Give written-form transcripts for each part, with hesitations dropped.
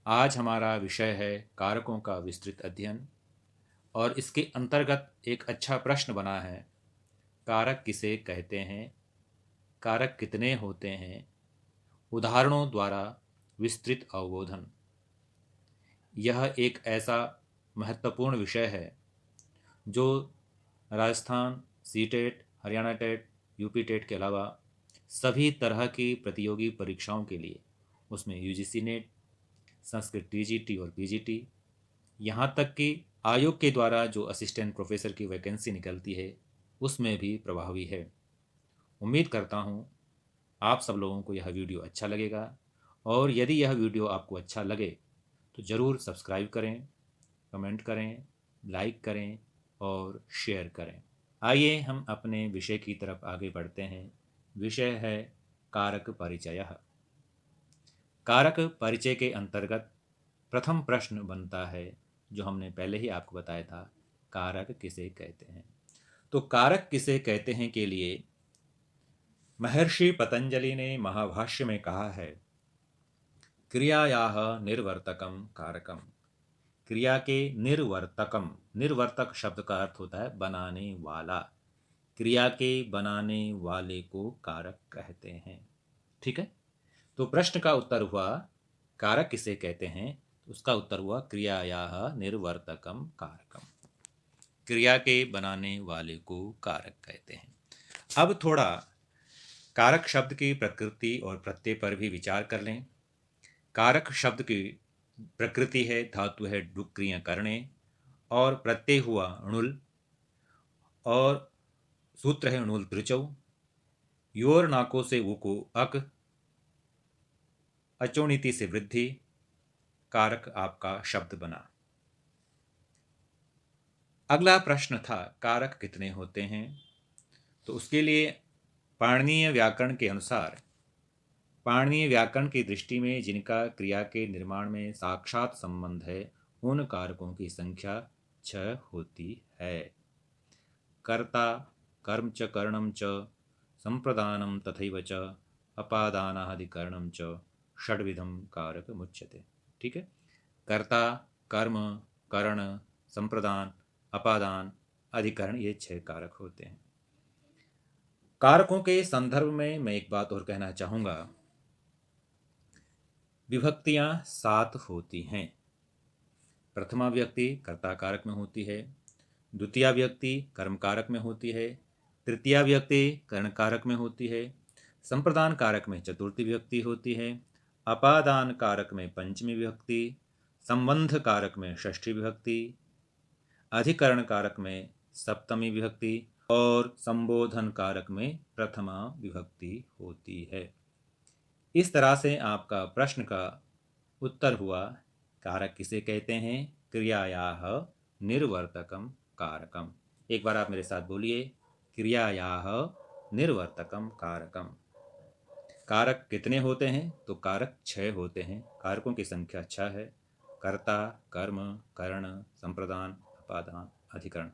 आज हमारा विषय है कारकों का विस्तृत अध्ययन और इसके अंतर्गत एक अच्छा प्रश्न बना है। कारक किसे कहते हैं? कारक कितने होते हैं? उदाहरणों द्वारा विस्तृत अवबोधन। यह एक ऐसा महत्वपूर्ण विषय है जो Rajasthan, CTET, Haryana TET, UP TET के अलावा सभी तरह की प्रतियोगी परीक्षाओं के लिए, उसमें यूजीसी नेट, संस्कृत टीजीटी और पीजीटी, यहाँ तक कि आयोग के द्वारा जो असिस्टेंट प्रोफेसर की वैकेंसी निकलती है उसमें भी प्रभावी है। उम्मीद करता हूँ आप सब लोगों को यह वीडियो अच्छा लगेगा और यदि यह वीडियो आपको अच्छा लगे तो ज़रूर सब्सक्राइब करें, कमेंट करें, लाइक करें और शेयर करें। आइए हम अपने विषय की तरफ आगे बढ़ते हैं। विषय है कारक परिचय। कारक परिचय के अंतर्गत प्रथम प्रश्न बनता है जो हमने पहले ही आपको बताया था, कारक किसे कहते हैं। तो कारक किसे कहते हैं के लिए महर्षि पतंजलि ने महाभाष्य में कहा है, क्रियायाः निर्वर्तकम कारकम। क्रिया के निर्वर्तकम, निर्वर्तक शब्द का अर्थ होता है बनाने वाला। क्रिया के बनाने वाले को कारक कहते हैं। ठीक है, तो प्रश्न का उत्तर हुआ कारक किसे कहते हैं, तो उसका उत्तर हुआ क्रियायाः निर्वर्तकम कारकम। क्रिया के बनाने वाले को कारक कहते हैं। अब थोड़ा कारक शब्द की प्रकृति और प्रत्यय पर भी विचार कर लें। कारक शब्द की प्रकृति है, धातु है डुक्रिय करणे, और प्रत्यय हुआ णुल, और सूत्र है णुल त्रिचौ, योर नाको से उको अक, अचोनीति से वृद्धि, कारक आपका शब्द बना। अगला प्रश्न था कारक कितने होते हैं। तो उसके लिए पाणिनीय व्याकरण के अनुसार, पाणिनीय व्याकरण की दृष्टि में जिनका क्रिया के निर्माण में साक्षात संबंध है उन कारकों की संख्या 6 होती है। कर्ता, कर्म च करणम च, संप्रदानम तथैव च, अपादानादिकरणम च, षड्विधम कारक मुच्यते। ठीक है, कर्ता, कर्म, करण, संप्रदान, अपादान, अधिकरण, ये 6 कारक होते हैं। कारकों के संदर्भ में मैं एक बात और कहना चाहूँगा, विभक्तियाँ 7 होती हैं। प्रथमा व्यक्ति कर्ता कारक में होती है, द्वितीया व्यक्ति कर्म कारक में होती है, तृतीया व्यक्ति कर्ण कारक में होती है, संप्रदान कारक में चतुर्थी विभक्ति होती है, अपादान कारक में पंचमी विभक्ति, संबंध कारक में षष्ठी विभक्ति, अधिकरण कारक में सप्तमी विभक्ति और संबोधन कारक में प्रथमा विभक्ति होती है। इस तरह से आपका प्रश्न का उत्तर हुआ कारक किसे कहते हैं, क्रियायाः निर्वर्तकम कारकम। एक बार आप मेरे साथ बोलिए, क्रियायाः निर्वर्तकम कारकम। कारक कितने होते हैं, तो कारक 6 होते हैं। कारकों की संख्या 6 है। कर्ता, कर्म, करण, संप्रदान, अपादान, अधिकरण।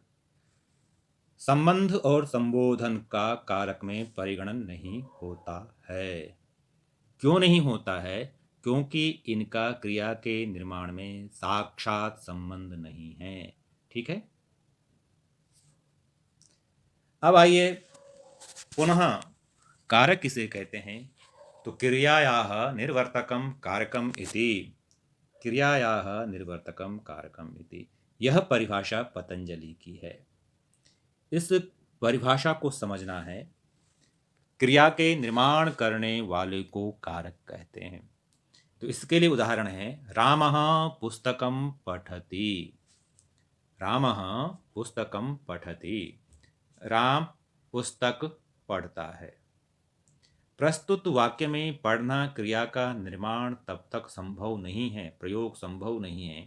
संबंध और संबोधन का कारक में परिगणन नहीं होता है। क्यों नहीं होता है? क्योंकि इनका क्रिया के निर्माण में साक्षात संबंध नहीं है। ठीक है, अब आइए पुनः कारक किसे कहते हैं, तो क्रियायाः निर्वर्तकम कारकम इति। क्रियायाः निर्वर्तकम कारकम इति, यह परिभाषा पतंजलि की है। इस परिभाषा को समझना है। क्रिया के निर्माण करने वाले को कारक कहते हैं। तो इसके लिए उदाहरण है, रामः पुस्तकं पठति। रामः पुस्तकं पठति, राम पुस्तक पढ़ता है। प्रस्तुत वाक्य में पढ़ना क्रिया का निर्माण तब तक संभव नहीं है, प्रयोग संभव नहीं है,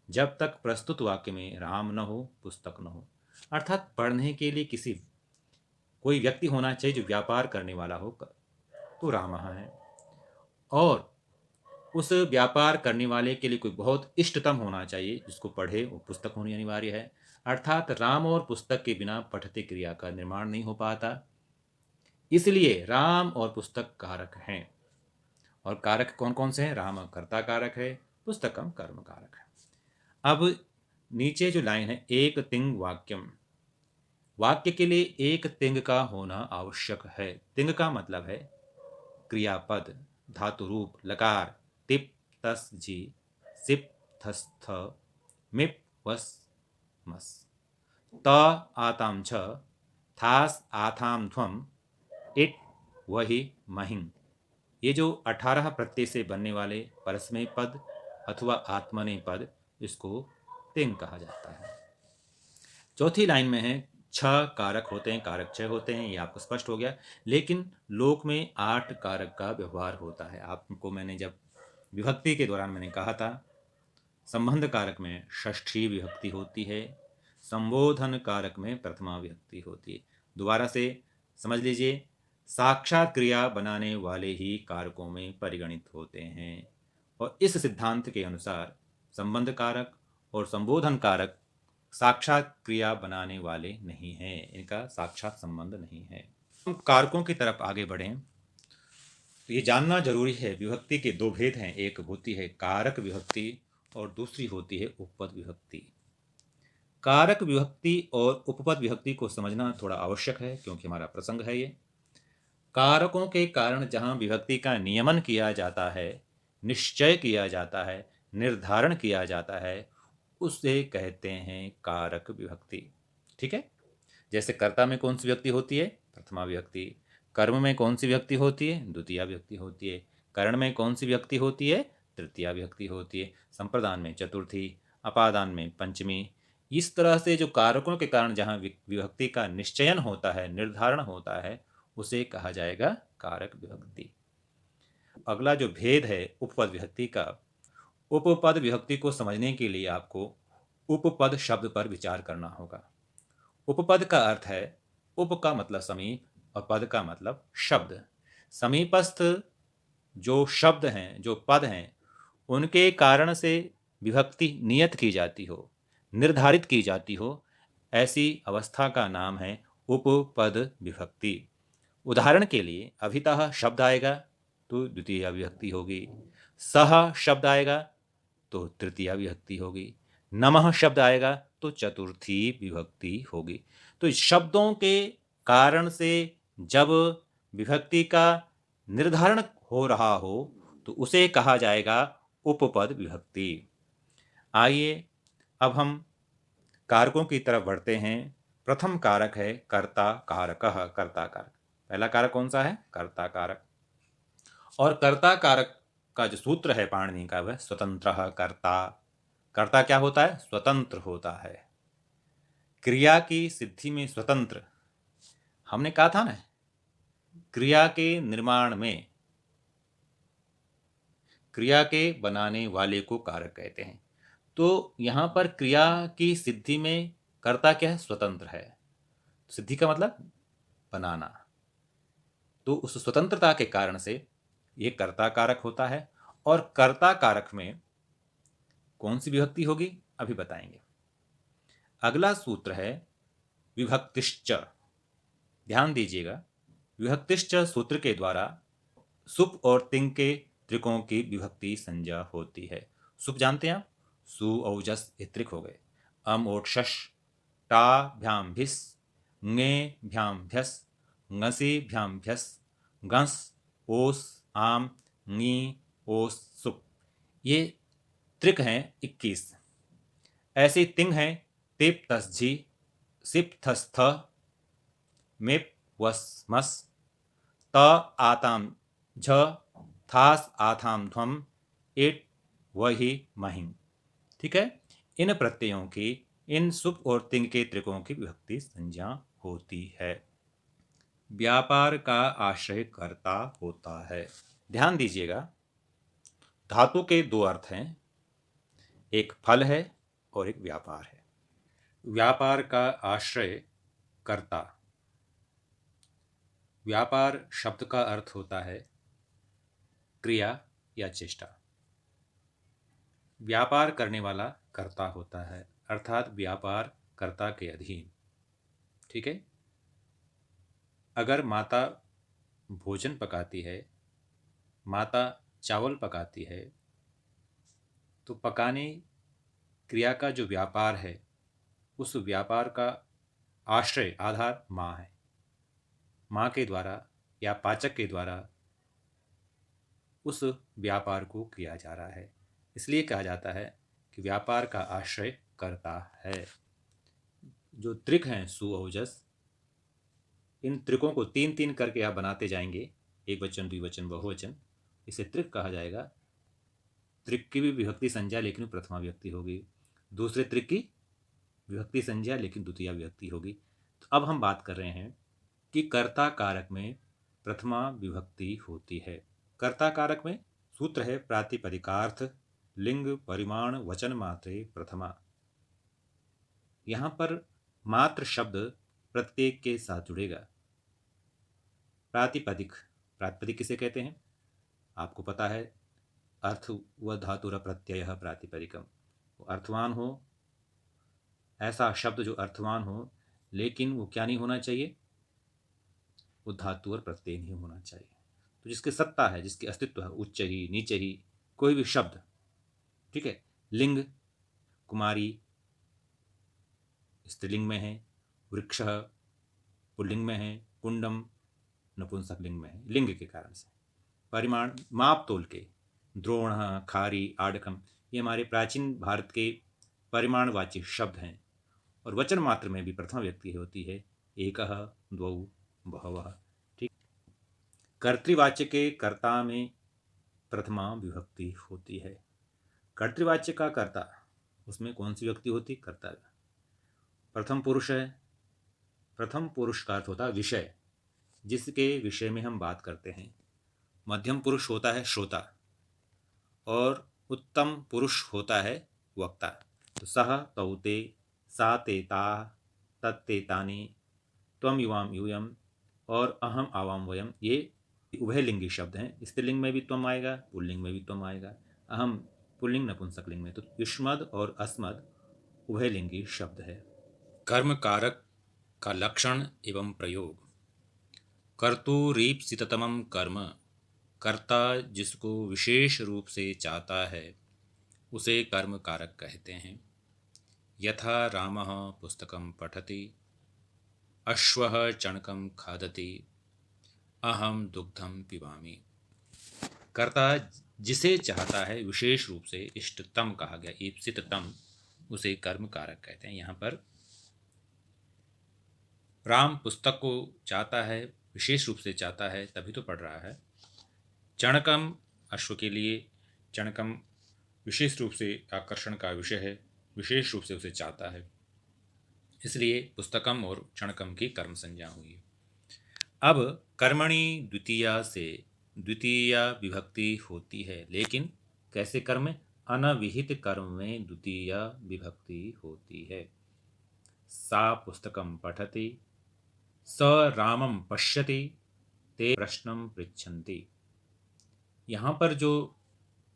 जब तक प्रस्तुत वाक्य में राम न हो, पुस्तक न हो। अर्थात पढ़ने के लिए कोई व्यक्ति होना चाहिए जो व्यापार करने वाला हो, तो राम है। और उस व्यापार करने वाले के लिए कोई बहुत इष्टतम होना चाहिए जिसको पढ़े, वो पुस्तक होनी अनिवार्य है। अर्थात राम और पुस्तक के बिना पठते क्रिया का निर्माण नहीं हो पाता। इसलिए राम और पुस्तक कारक हैं। और कारक कौन कौन से हैं? राम कर्ता कारक है, पुस्तकम कर्म कारक है। अब नीचे जो लाइन है, एक तिंग वाक्यम, वाक्य के लिए एक तिंग का होना आवश्यक है। तिंग का मतलब है क्रियापद, धातु रूप, लकार, तिप तस जी, सिप थस थ, मिप वस मस, त आताम छ, थास आथाम ध्वम, इट वही महिं। ये जो 18 प्रत्यय से बनने वाले परस्मय पद अथवा आत्मनेय पद, इसको तिंग कहा जाता है। चौथी लाइन में है, छह कारक होते हैं, कारक छह होते हैं, ये आपको स्पष्ट हो गया। लेकिन लोक में 8 कारक का व्यवहार होता है। आपको मैंने जब विभक्ति के दौरान मैंने कहा था, संबंध कारक में षष्ठी विभक्ति होती है, संबोधन कारक में प्रथमा विभक्ति होती है। दोबारा से समझ लीजिए, साक्षात क्रिया बनाने वाले ही कारकों में परिगणित होते हैं। और इस सिद्धांत के अनुसार संबंध कारक और संबोधन कारक साक्षात क्रिया बनाने वाले नहीं हैं, इनका साक्षात संबंध नहीं है। हम कारकों की तरफ आगे बढ़ें तो ये जानना जरूरी है, विभक्ति के दो भेद हैं, एक होती है कारक विभक्ति और दूसरी होती है उपपद विभक्ति। कारक विभक्ति और उपपद विभक्ति को समझना थोड़ा आवश्यक है, क्योंकि हमारा प्रसंग है ये। कारकों के कारण जहाँ विभक्ति का नियमन किया जाता है, निश्चय किया जाता है, निर्धारण किया जाता है, उसे कहते हैं कारक विभक्ति। ठीक है। जैसे कर्ता में कौन सी विभक्ति होती है? प्रथमा विभक्ति। कर्म में कौन सी विभक्ति होती है? द्वितीया विभक्ति होती है। करण में कौन सी विभक्ति होती है? तृतीया विभक्ति होती है। संप्रदान में चतुर्थी, अपादान में पंचमी। इस तरह से जो कारकों के कारण जहाँ विभक्ति का निश्चयन होता है, निर्धारण होता है, उसे कहा जाएगा कारक विभक्ति। अगला जो भेद है उपपद विभक्ति का, उपपद विभक्ति को समझने के लिए आपको उपपद शब्द पर विचार करना होगा। उपपद का अर्थ है, उप का मतलब समीप और पद का मतलब शब्द। समीपस्थ जो शब्द हैं, जो पद हैं, उनके कारण से विभक्ति नियत की जाती हो, निर्धारित की जाती हो, ऐसी अवस्था का नाम है उपपद विभक्ति। उदाहरण के लिए, अभितः शब्द आएगा तो द्वितीय विभक्ति होगी, सह शब्द आएगा तो तृतीया विभक्ति होगी, नमः शब्द आएगा तो चतुर्थी विभक्ति होगी। तो शब्दों के कारण से जब विभक्ति का निर्धारण हो रहा हो तो उसे कहा जाएगा उपपद विभक्ति। आइए अब हम कारकों की तरफ बढ़ते हैं। प्रथम कारक है कर्ता कारकः। कर्ता कारक, पहला कारक कौन सा है? कर्ता कारक। और कर्ता कारक का जो सूत्र है पाणिनि का, वह स्वतंत्रः कर्ता। कर्ता क्या होता है? स्वतंत्र होता है। क्रिया की सिद्धि में स्वतंत्र, हमने कहा था ना, क्रिया के निर्माण में, क्रिया के बनाने वाले को कारक कहते हैं। तो यहाँ पर क्रिया की सिद्धि में कर्ता क्या है? स्वतंत्र है। सिद्धि का मतलब बनाना। तो उस स्वतंत्रता के कारण से ये कर्ता कारक होता है। और कर्ता कारक में कौन सी विभक्ति होगी, अभी बताएंगे। अगला सूत्र है विभक्तिश्च। ध्यान दीजिएगा, विभक्तिश्च सूत्र के द्वारा सुप और तिंग के त्रिकों की विभक्ति संज्ञा होती है। सुप जानते हैं आप? सु औजस त्रिक हो गए। अम ओट शश, टा भ्याम भिस, ङे भ्याम भ्यस, ङसी भ्याम भ्यस, गंस ओस आम, ङी ओस सुप। ये त्रिक हैं 21। ऐसी तिंग हैं तिप तस जी, सिप थस थ, मिप वस मस, त आताम झ, थास आथाम ध्वम, इट वही महिं। ठीक है। इन प्रत्ययों की, इन सुप और तिंग के त्रिकों की विभक्ति संज्ञा होती है। व्यापार का आश्रय कर्ता होता है। ध्यान दीजिएगा, धातु के दो अर्थ हैं, एक फल है और एक व्यापार है। व्यापार का आश्रय कर्ता। व्यापार शब्द का अर्थ होता है क्रिया या चेष्टा। व्यापार करने वाला कर्ता होता है, अर्थात व्यापार कर्ता के अधीन। ठीक है। अगर माता भोजन पकाती है, माता चावल पकाती है, तो पकाने क्रिया का जो व्यापार है, उस व्यापार का आश्रय आधार माँ है। माँ के द्वारा या पाचक के द्वारा उस व्यापार को किया जा रहा है। इसलिए कहा जाता है कि व्यापार का आश्रय करता है। जो त्रिक हैं सु ओजस, इन त्रिकों को तीन तीन करके आप बनाते जाएंगे, एक वचन द्विवचन बहुवचन, इसे त्रिक कहा जाएगा। त्रिक की भी विभक्ति संज्ञा लेकिन प्रथमा विभक्ति होगी, दूसरे त्रिक की विभक्ति संज्ञा लेकिन द्वितीय विभक्ति होगी। तो अब हम बात कर रहे हैं कि कर्ता कारक में प्रथमा विभक्ति होती है। कर्ता कारक में सूत्र है प्रातिपदिकार्थ लिंग परिमाण वचन मात्रे प्रथमा। यहां पर मात्र शब्द प्रत्येक के साथ जुड़ेगा। प्रातिपदिक, प्रातिपदिक किसे कहते हैं आपको पता है, अर्थ व धातुर प्रत्यय प्रातिपदिकम। अर्थवान हो, ऐसा शब्द जो अर्थवान हो, लेकिन वो क्या नहीं होना चाहिए, वो धातु और प्रत्यय नहीं होना चाहिए। तो जिसकी सत्ता है, जिसकी अस्तित्व है, उच्च ही नीचे ही कोई भी शब्द, ठीक है। लिंग कुमारी स्त्रीलिंग में है, वृक्ष पुल्लिंग में है, कुंडम नपुंसक लिंग में है, लिंग के कारण से। परिमाण माप तोल के, द्रोण खारी आडकम, ये हमारे प्राचीन भारत के परिमाणवाची शब्द हैं। और वचन मात्र में भी प्रथमा व्यक्ति होती है, एकः द्वौ बहवः, ठीक। कर्तृवाच्य के कर्ता में प्रथमा विभक्ति होती है। कर्तृवाच्य का कर्ता, उसमें कौन सी व्यक्ति होती, कर्ता। प्रथम पुरुष है, प्रथम पुरुष का अर्थ होता है विषय, जिसके विषय में हम बात करते हैं। मध्यम पुरुष होता है श्रोता, और उत्तम पुरुष होता है वक्ता। तो सह तौ ते, सा ते ता, तत्ते तानि, त्वम युवाम यूयम और अहम आवाम वयम, ये उभयलिंगी शब्द हैं। स्त्रीलिंग में भी त्वम आएगा, पुल्लिंग में भी त्वम आएगा। अहम पुल्लिंग नपुंसकलिंग में। तो युष्मद और अस्मद उभयलिंगी शब्द है। कर्म कारक का लक्षण एवं प्रयोग। कर्तुरीप्सिततमं कर्म, कर्ता जिसको विशेष रूप से चाहता है उसे कर्म कारक कहते हैं। यथा रामः पुस्तकं पठति, अश्वः चणकं खादति, अहम दुग्धम पिबामि। कर्ता जिसे चाहता है विशेष रूप से, इष्टतम कहा गया, ईप्सिततम, उसे कर्म कारक कहते हैं। यहाँ पर राम पुस्तक को चाहता है, विशेष रूप से चाहता है, तभी तो पढ़ रहा है। चणकम अश्व के लिए, चणकम विशेष रूप से आकर्षण का विषय है, विशेष रूप से उसे चाहता है, इसलिए पुस्तकम और चणकम की कर्म संज्ञा हुई। अब कर्मणि द्वितीया से द्वितीय विभक्ति होती है, लेकिन कैसे कर्म में, अनविहित कर्म में द्वितीय विभक्ति होती है। सा पुस्तकं पठति, स रामं पश्यति, ते प्रश्नं पृच्छन्ति। यहाँ पर जो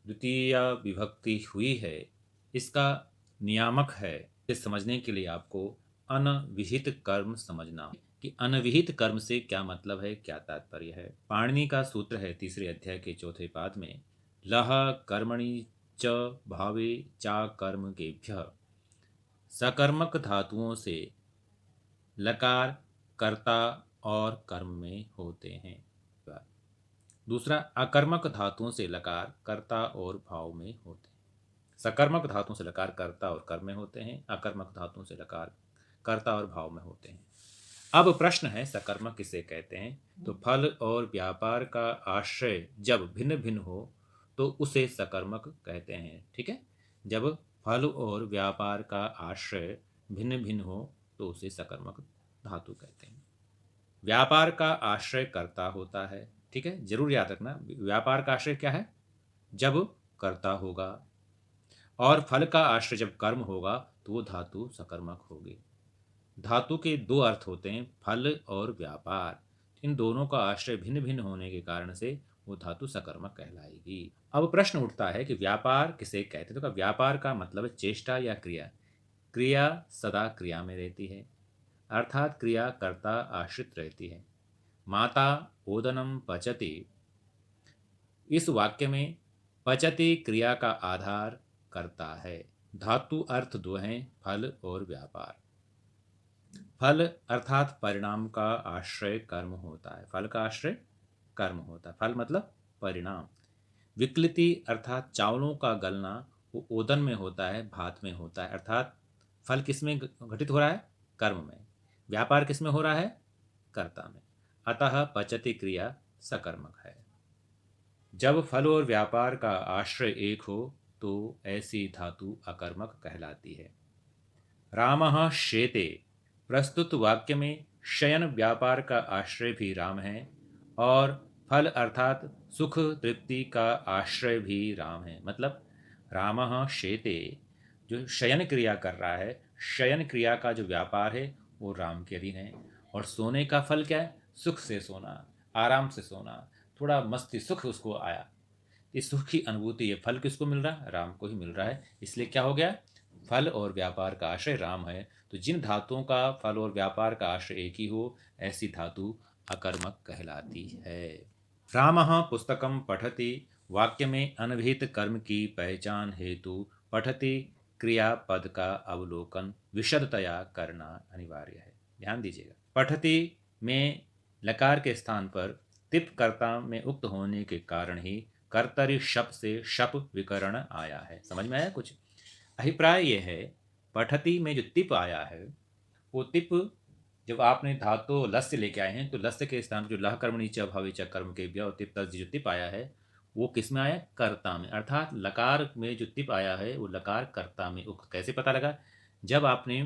द्वितीय विभक्ति हुई है, इसका नियामक है, इसे समझने के लिए आपको अनविहित कर्म समझना कि अनविहित कर्म से क्या मतलब है, क्या तात्पर्य है। पाणिनि का सूत्र है तीसरे अध्याय के चौथे पाद में, लह कर्मणि च भावे चा कर्म केभ्यः, सकर्मक धातुओं से लकार कर्ता और कर्म में होते हैं। दूसरा, अकर्मक धातुओं से लकार कर्ता और भाव में होते हैं। सकर्मक धातुओं से लकार कर्ता और कर्म में होते हैं, अकर्मक धातुओं से लकार कर्ता और भाव में होते हैं। अब प्रश्न है, सकर्मक किसे कहते हैं? तो फल और व्यापार का आश्रय जब भिन्न भिन्न हो तो उसे सकर्मक कहते हैं, ठीक है। जब फल और व्यापार का आश्रय भिन्न भिन्न हो तो उसे सकर्मक धातु कहते हैं। व्यापार का आश्रय कर्ता होता है, ठीक है, जरूर याद रखना। व्यापार का आश्रय क्या है? जब कर्ता होगा, और फल का आश्रय जब कर्म होगा तो वो धातु सकर्मक होगी। धातु के दो अर्थ होते हैं, फल और व्यापार। इन दोनों का आश्रय भिन्न भिन्न होने के कारण से वो धातु सकर्मक कहलाएगी। अब प्रश्न उठता है कि व्यापार किसे कहते हैं? तो व्यापार का मतलब है चेष्टा या क्रिया। क्रिया सदा क्रिया में रहती है, अर्थात क्रिया कर्ता आश्रित रहती है। माता ओदनम पचति, इस वाक्य में पचति क्रिया का आधार करता है। धातु अर्थ दो हैं, फल और व्यापार। फल अर्थात परिणाम का आश्रय कर्म होता है। फल का आश्रय कर्म होता है। फल मतलब परिणाम। विक्लिति अर्थात चावलों का गलना, वो ओदन में होता है, भात में होता है। अर्थात फल किस में घटित हो रहा है? कर्म में। व्यापार किस में हो रहा है? कर्ता में। अतः पचति क्रिया सकर्मक है। जब फल और व्यापार का आश्रय एक हो तो ऐसी धातु अकर्मक कहलाती है। रामः शेते, प्रस्तुत वाक्य में शयन व्यापार का आश्रय भी राम है और फल अर्थात सुख तृप्ति का आश्रय भी राम है। मतलब रामः शेते, जो शयन क्रिया कर रहा है, शयन क्रिया का जो व्यापार है वो राम के अधीन है। और सोने का फल क्या है? सुख से सोना, आराम से सोना, थोड़ा मस्ती सुख उसको आया। इस सुख की अनुभूति, ये फल किसको मिल रहा है? राम को ही मिल रहा है। इसलिए क्या हो गया? फल और व्यापार का आश्रय राम है। तो जिन धातुओं का फल और व्यापार का आश्रय एक ही हो, ऐसी धातु अकर्मक कहलाती है। रामः पुस्तकम पठति, वाक्य में अनभिहित कर्म की पहचान हेतु पठति क्रियापद का अवलोकन विशदतया करना अनिवार्य है। ध्यान दीजिएगा, पठति में लकार के स्थान पर तिप कर्ता में उक्त होने के कारण ही कर्तरी शप से शप विकरण आया है। समझ में आया कुछ? अभिप्राय यह है, पठति में जो तिप आया है, वो तिप जब आपने धातु लस्य लेके आए हैं तो लस्य के स्थान पर जो लह कर्मणि च भवे च कर्म के व्य तिप तज जो तिप आया है वो किस में आया? कर्ता में। अर्थात लकार में जो तिप आया है वो लकार कर्ता में उक्त। कैसे पता लगा? जब आपने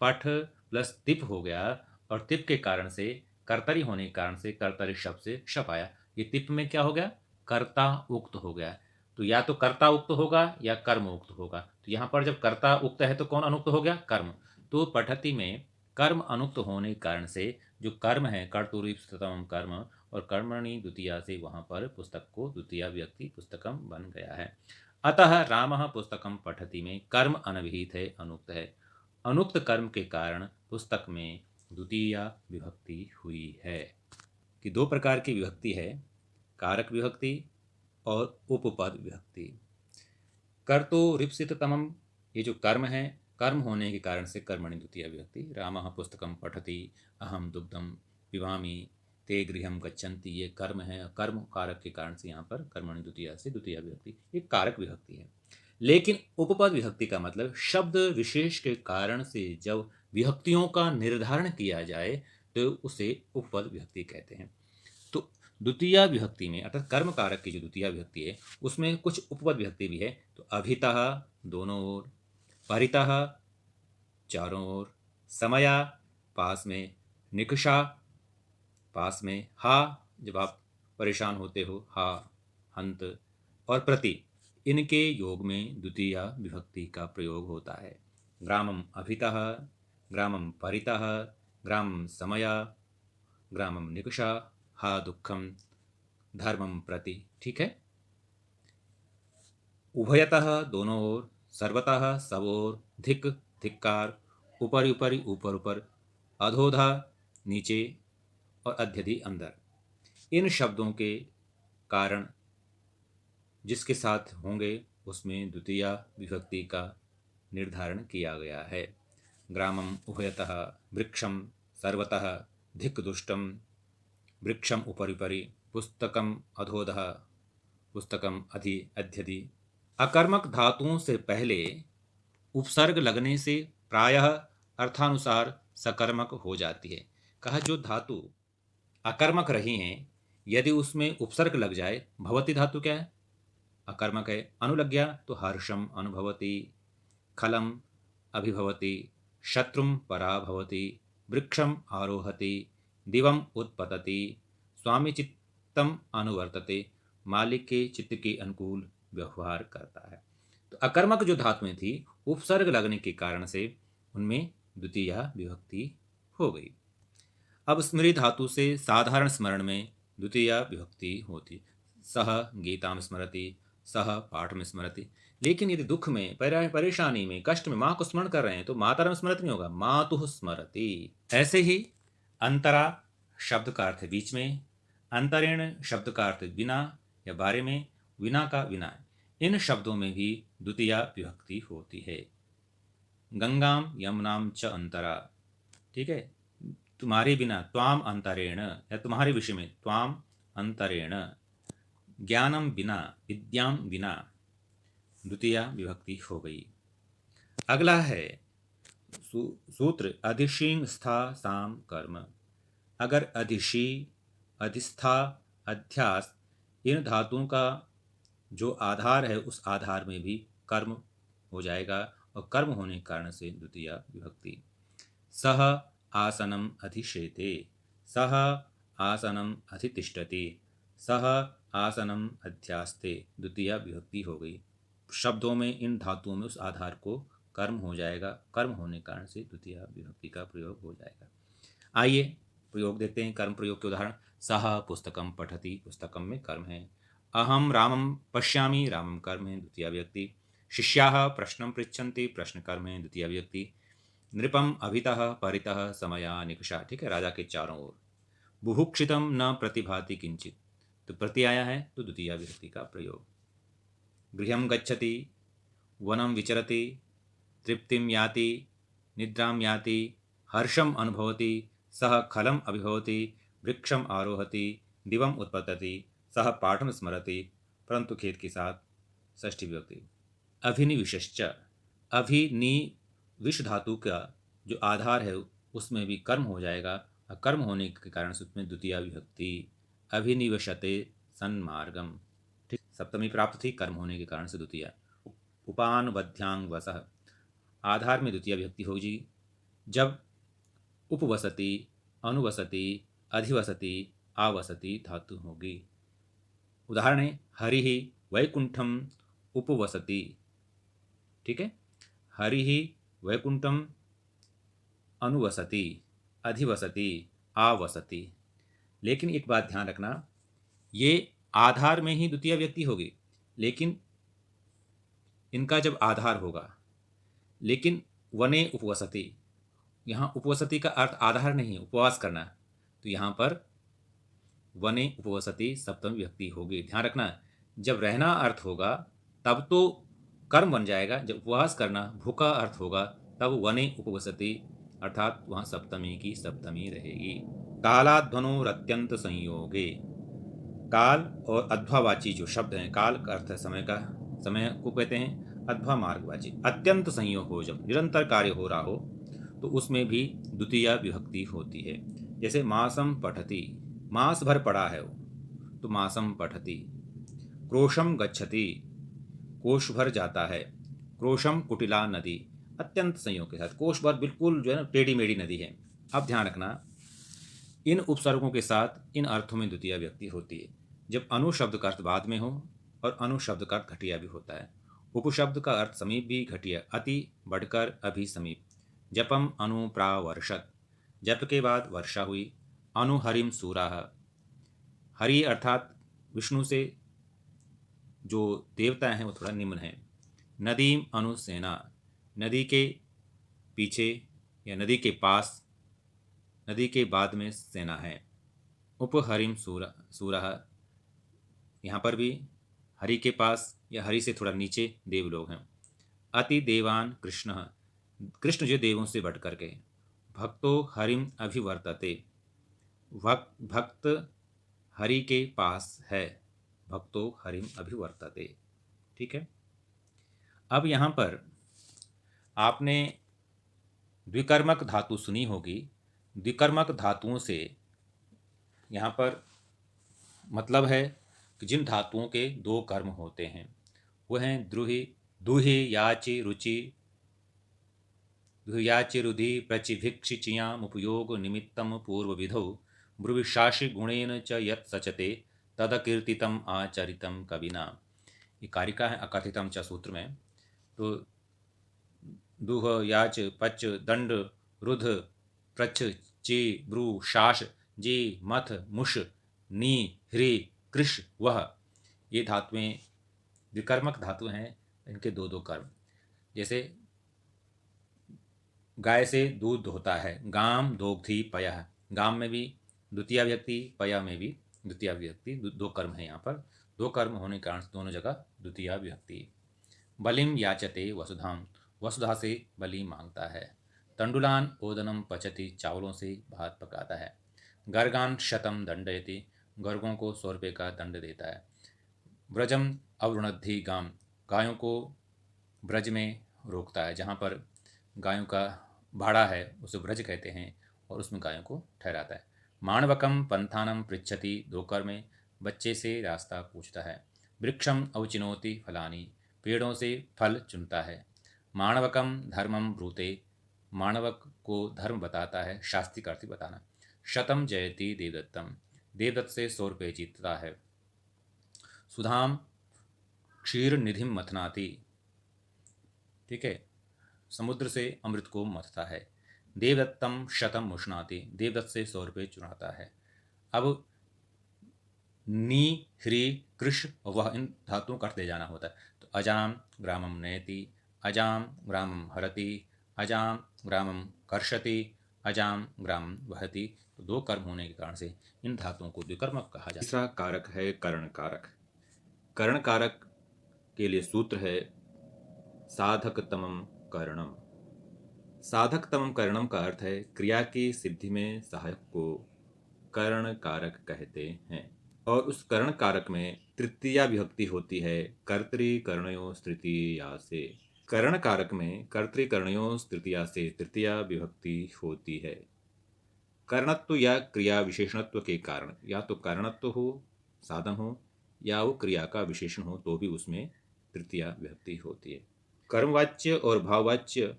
पठ प्लस तिप हो गया और तिप के कारण से कर्तरी होने के कारण से कर्तरी शब्द से शप आया, ये तिप में क्या हो गया? कर्ता उक्त हो गया। तो या तो कर्ता उक्त होगा या कर्म उक्त होगा। तो यहाँ पर जब कर्ता उक्त है तो कौन अनुक्त हो गया? कर्म। तो पठति में कर्म अनुक्त होने के कारण से जो कर्म है कर्तुरी प्रथम कर्म और कर्मणि द्वितीया से वहाँ पर पुस्तक को द्वितीया व्यक्ति पुस्तकम बन गया है। अतः रामः पुस्तकम पठति में कर्म अनभिहित है, अनुक्त है। अनुक्त कर्म के कारण पुस्तक में द्वितीया विभक्ति हुई है। कि दो प्रकार की विभक्ति है, कारक विभक्ति और उपपद विभक्ति। कर्तो रिप्सिततमम, ये जो कर्म है, कर्म होने के कारण से कर्मणि द्वितीय विभक्ति। रामः पुस्तकम पठति, अहम दुग्धम पिबामि, ते गृहम गच्छन्ति, ये कर्म है। कर्म कारक के कारण से यहाँ पर कर्मणि द्वितीय से द्वितीय विभक्ति, ये कारक विभक्ति है। लेकिन उपपद विभक्ति का मतलब शब्द विशेष के कारण से जब विभक्तियों का निर्धारण किया जाए तो उसे उपपद विभक्ति कहते हैं। तो द्वितीय विभक्ति में अर्थात कर्म कारक की जो द्वितीय विभक्ति है उसमें कुछ उपपद विभक्ति भी है। तो अभितः दोनों ओर, परितः चारों ओर, समया पास में, निकषा पास में, हा जब आप परेशान होते हो, हा हंत, और प्रति, इनके योग में द्वितीय विभक्ति का प्रयोग होता है। ग्रामम अभितः, ग्रामम परितः, ग्रामम समया, ग्रामम निकषा, हा दुखम, धर्मम प्रति। ठीक है। उभयतः दोनों ओर, सर्वतः सब ओर, धिक धिक्कार, ऊपरी ऊपरी ऊपर ऊपर, अधोधा नीचे और अध्यधि अंदर। इन शब्दों के कारण जिसके साथ होंगे उसमें द्वितीय विभक्ति का निर्धारण किया गया है। ग्रामम उभयतः, वृक्षम सर्वतः, धिक दुष्टम, वृक्षम उपरिपरि, पुस्तकम अधोधः, पुस्तकम अधि अध्यधि। अकर्मक धातुओं से पहले उपसर्ग लगने से प्रायः अर्थानुसार सकर्मक हो जाती है। कहा जो धातु अकर्मक रही हैं, यदि उसमें उपसर्ग लग जाए, भवति धातु क्या है? अकर्मक है। अनु लग गया तो हर्षम अनुभवति, खलम अभिभवति, शत्रुम पराभवति, वृक्षम आरोहति, दिवम उत्पतति, स्वामी चित्तम अनुवर्तते, मालिक के चित्त के अनुकूल व्यवहार करता है। तो अकर्मक जो धातुएं थी उपसर्ग लगने के कारण से उनमें द्वितीय विभक्ति हो गई। अब स्मृति धातु से साधारण स्मरण में द्वितीय विभक्ति होती। सह गीताम स्मरति, सह पाठ में स्मरति। लेकिन यदि दुख में, परेशानी में, कष्ट में माँ को स्मरण कर रहे हैं तो मातरम स्मृति नहीं होगा, मातुः स्मरति। ऐसे ही अंतरा शब्द का अर्थ बीच में, अंतरेण शब्द का अर्थ बिना या बारे में, विना का विना है। इन शब्दों में भी द्वितीया विभक्ति होती है। गंगाम यमुनाम च अंतरा, ठीक है, तुम्हारे बिना, त्वाम अंतरेण, या तुम्हारे विषय में, त्वाम अंतरेण, ज्ञानम बिना, विद्याम बिना, द्वितीया विभक्ति हो गई। अगला है सूत्र अधिशीं स्था साम कर्म। अगर अधिशी, अधिष्ठा, अध्यास, इन धातुओं का जो आधार है उस आधार में भी कर्म हो जाएगा, और कर्म होने के कारण से द्वितीया विभक्ति। सह आसनम अधिशेते, सह आसनम अधितिष्ठति, सह आसनम अध्यास्ते, द्वितीया विभक्ति हो गई। शब्दों में, इन धातुओं में उस आधार को कर्म हो जाएगा, कर्म होने के कारण से द्वितीया विभक्ति का प्रयोग हो जाएगा। आइए प्रयोग देखते हैं, कर्म प्रयोग के उदाहरण। सह पुस्तकम पठति, पुस्तकम में कर्म है। अहम रामम पश्यामि, रामम कर्म है, द्वितीया विभक्ति। शिष्याः प्रश्नं पृच्छन्ति, प्रश्न कर्म है, द्वितीया विभक्ति। नृपम अभितः परितः समया निकषा, ठीक है, राजा के चारों ओर। बुभुक्षितम न प्रतिभाति किंचित, तो प्रति आया है तो द्वितीया विभक्ति का प्रयोग। गृहं गच्छति, वनं विचरति, तृप्तिं याति, निद्रां याति, हर्षम अनुभवति, सह खलम अभिभवति, वृक्षम आरोहति, दिवम उत्पतति, सह पाठम स्मरति, परंतु खेत के साथ षष्ठी विभक्ति। अभिनिविशश्च, अभिनिविश धातु का जो आधार है उसमें भी कर्म हो जाएगा, और कर्म होने के कारण से उसमें द्वितीया विभक्ति। अभिनिवशते सन्मार्गम, ठीक, सप्तमी प्राप्त थी, कर्म होने के कारण से द्वितीया। उपानवध्यांग वसः, आधार में द्वितीया विभक्ति होगी जब उपवसति, अनुवसति, अधिवसति, आवसति धातु होगी। उदाहरण है हरि ही वैकुंठम उपवसति, ठीक है, हरि ही वैकुंठम अनुवसति, अधिवसति, आवसति। लेकिन एक बात ध्यान रखना, ये आधार में ही द्वितीय व्यक्ति होगी, लेकिन इनका जब आधार होगा, लेकिन वने उपवसति, यहाँ उपवसति का अर्थ आधार नहीं है, उपवास करना, तो यहाँ पर वने उपवसति सप्तमी विभक्ति होगी। ध्यान रखना, जब रहना अर्थ होगा तब तो कर्म बन जाएगा, जब उपवास करना, भूखा अर्थ होगा, तब वने उपवसति, अर्थात वहाँ सप्तमी की सप्तमी रहेगी। कालाध्वनोरत्यंत संयोगे, काल और अध्वावाची जो शब्द हैं, काल का अर्थ है समय का, समय को कहते हैं, अध्वा मार्गवाची। अत्यंत संयोग हो, जब निरंतर कार्य हो रहा हो तो उसमें भी द्वितीया विभक्ति होती है। जैसे मासम पठति, मास भर पड़ा है वो, तो मासम पठति। क्रोशम गच्छति, कोश भर जाता है। क्रोशम कुटिला नदी, अत्यंत संयोग के साथ, कोश भर बिल्कुल जो है ना टेढ़ी मेढ़ी नदी है। अब ध्यान रखना, इन उपसर्गों के साथ इन अर्थों में द्वितीया विभक्ति होती है जब अनु शब्द का अर्थ बाद में हो और अनु शब्द का अर्थ घटिया भी होता है। उपशब्द का अर्थ समीप भी, घटिया अति, बढ़कर, अभी, समीप। जपम अनुप्रावर्षत, जप के बाद वर्षा हुई। अनुहरिम सूराह, हरि अर्थात विष्णु से जो देवता हैं वो थोड़ा निम्न है। नदीम अनुसेना, नदी के पीछे या नदी के पास, नदी के बाद में सेना है। उपहरिम सूरह, यहाँ पर भी हरि के पास या हरि से थोड़ा नीचे देवलोग हैं। अति देवान कृष्ण, कृष्ण जो देवों से बढ़ कर के। भक्तो हरिम अभिवर्तते, भक्त हरि के पास है। भक्तो हरिम अभिवर्तते, ठीक है। अब यहाँ पर आपने द्विकर्मक धातु सुनी होगी। द्विकर्मक धातुओं से यहाँ पर मतलब है कि जिन धातुओं के दो कर्म होते हैं वह हैं द्रुहि, दुहि, याचि, रुचि, दुह्याचि, रुधि, प्रचि, भिक्षि, चियाम, उपयोग, निमित्तम, पूर्व विधौ, ब्रुविशासि गुणेन च यत् सचते तदकीर्तितम आचरितम कविना। ये कारिका है अकथितम च सूत्र में। तो दुह, याच, पच, दंड, रुध, प्रच, चे, ब्रू, शास, जे, मथ, मुष, नी, ह्री, कृष, वह, ये धातुएं विकर्मक धातु हैं। इनके दो दो कर्म, जैसे गाय से दूध होता है, गाम दोग्धी पयः, गाम में भी द्वितीया विभक्ति, पया में भी द्वितीया विभक्ति, दो कर्म है यहाँ पर। दो कर्म होने के कारण दोनों जगह द्वितीया विभक्ति। बलिम याचते वसुधाम, वसुधा से बलि मांगता है। तंडुलान ओदनम पचति, चावलों से भात पकाता है। गर्गान शतम दंडयति, गर्गों को 100 रुपये का दंड देता है। व्रजम अवरुणद्धि गाम, गायों को ब्रज में रोकता है, जहाँ पर गायों का भाड़ा है उसे ब्रज कहते हैं, और उसमें गायों को ठहराता है। माणवकम पंथानम पृच्छति, दोकर में बच्चे से रास्ता पूछता है। वृक्षम अवचिनोति फलानी, पेड़ों से फल चुनता है। माणवकम धर्मम ब्रूते, माणवक को धर्म बताता है, शास्त्री का अर्थ बताना। शतम जयति देवदत्तम, देवदत्त से 100 रुपये जीतता है। सुधाम क्षीर निधिम मथनाति, ठीक है, समुद्र से अमृत को मथता है। देवदत्तम शतम उष्णाति, देवदत्त से 100 रुपये चुराता है। अब नी ह्री कृष वह, इन धातुओं का अर्थ ले जाना होता है। तो अजाम ग्रामम नयति, अजाम ग्रामम हरति, अजाम ग्रामम कर्षति, अजाम ग्रामम वहति। तो दो कर्म होने के कारण से इन धातुओं को द्विकर्मक कहा जाता है। तीसरा कारक है कर्ण कारक। कर्ण कारक के लिए सूत्र है साधकतमम करणम। साधकतमम करणम का अर्थ है क्रिया की सिद्धि में सहायक को कर्ण कारक कहते हैं। और उस कर्ण कारक में तृतीया विभक्ति होती है कर्तृकर्णयो तृतीया से। कर्ण कारक में कर्तृकर्णयो तृतीया से तृतीया विभक्ति होती है। कर्णत्व या क्रिया विशेषणत्व के कारण, या तो कारणत्व हो, साधन हो, या वो क्रिया का विशेषण हो, तो भी उसमें तृतीया विभक्ति होती है। कर्मवाच्य और भाववाच्य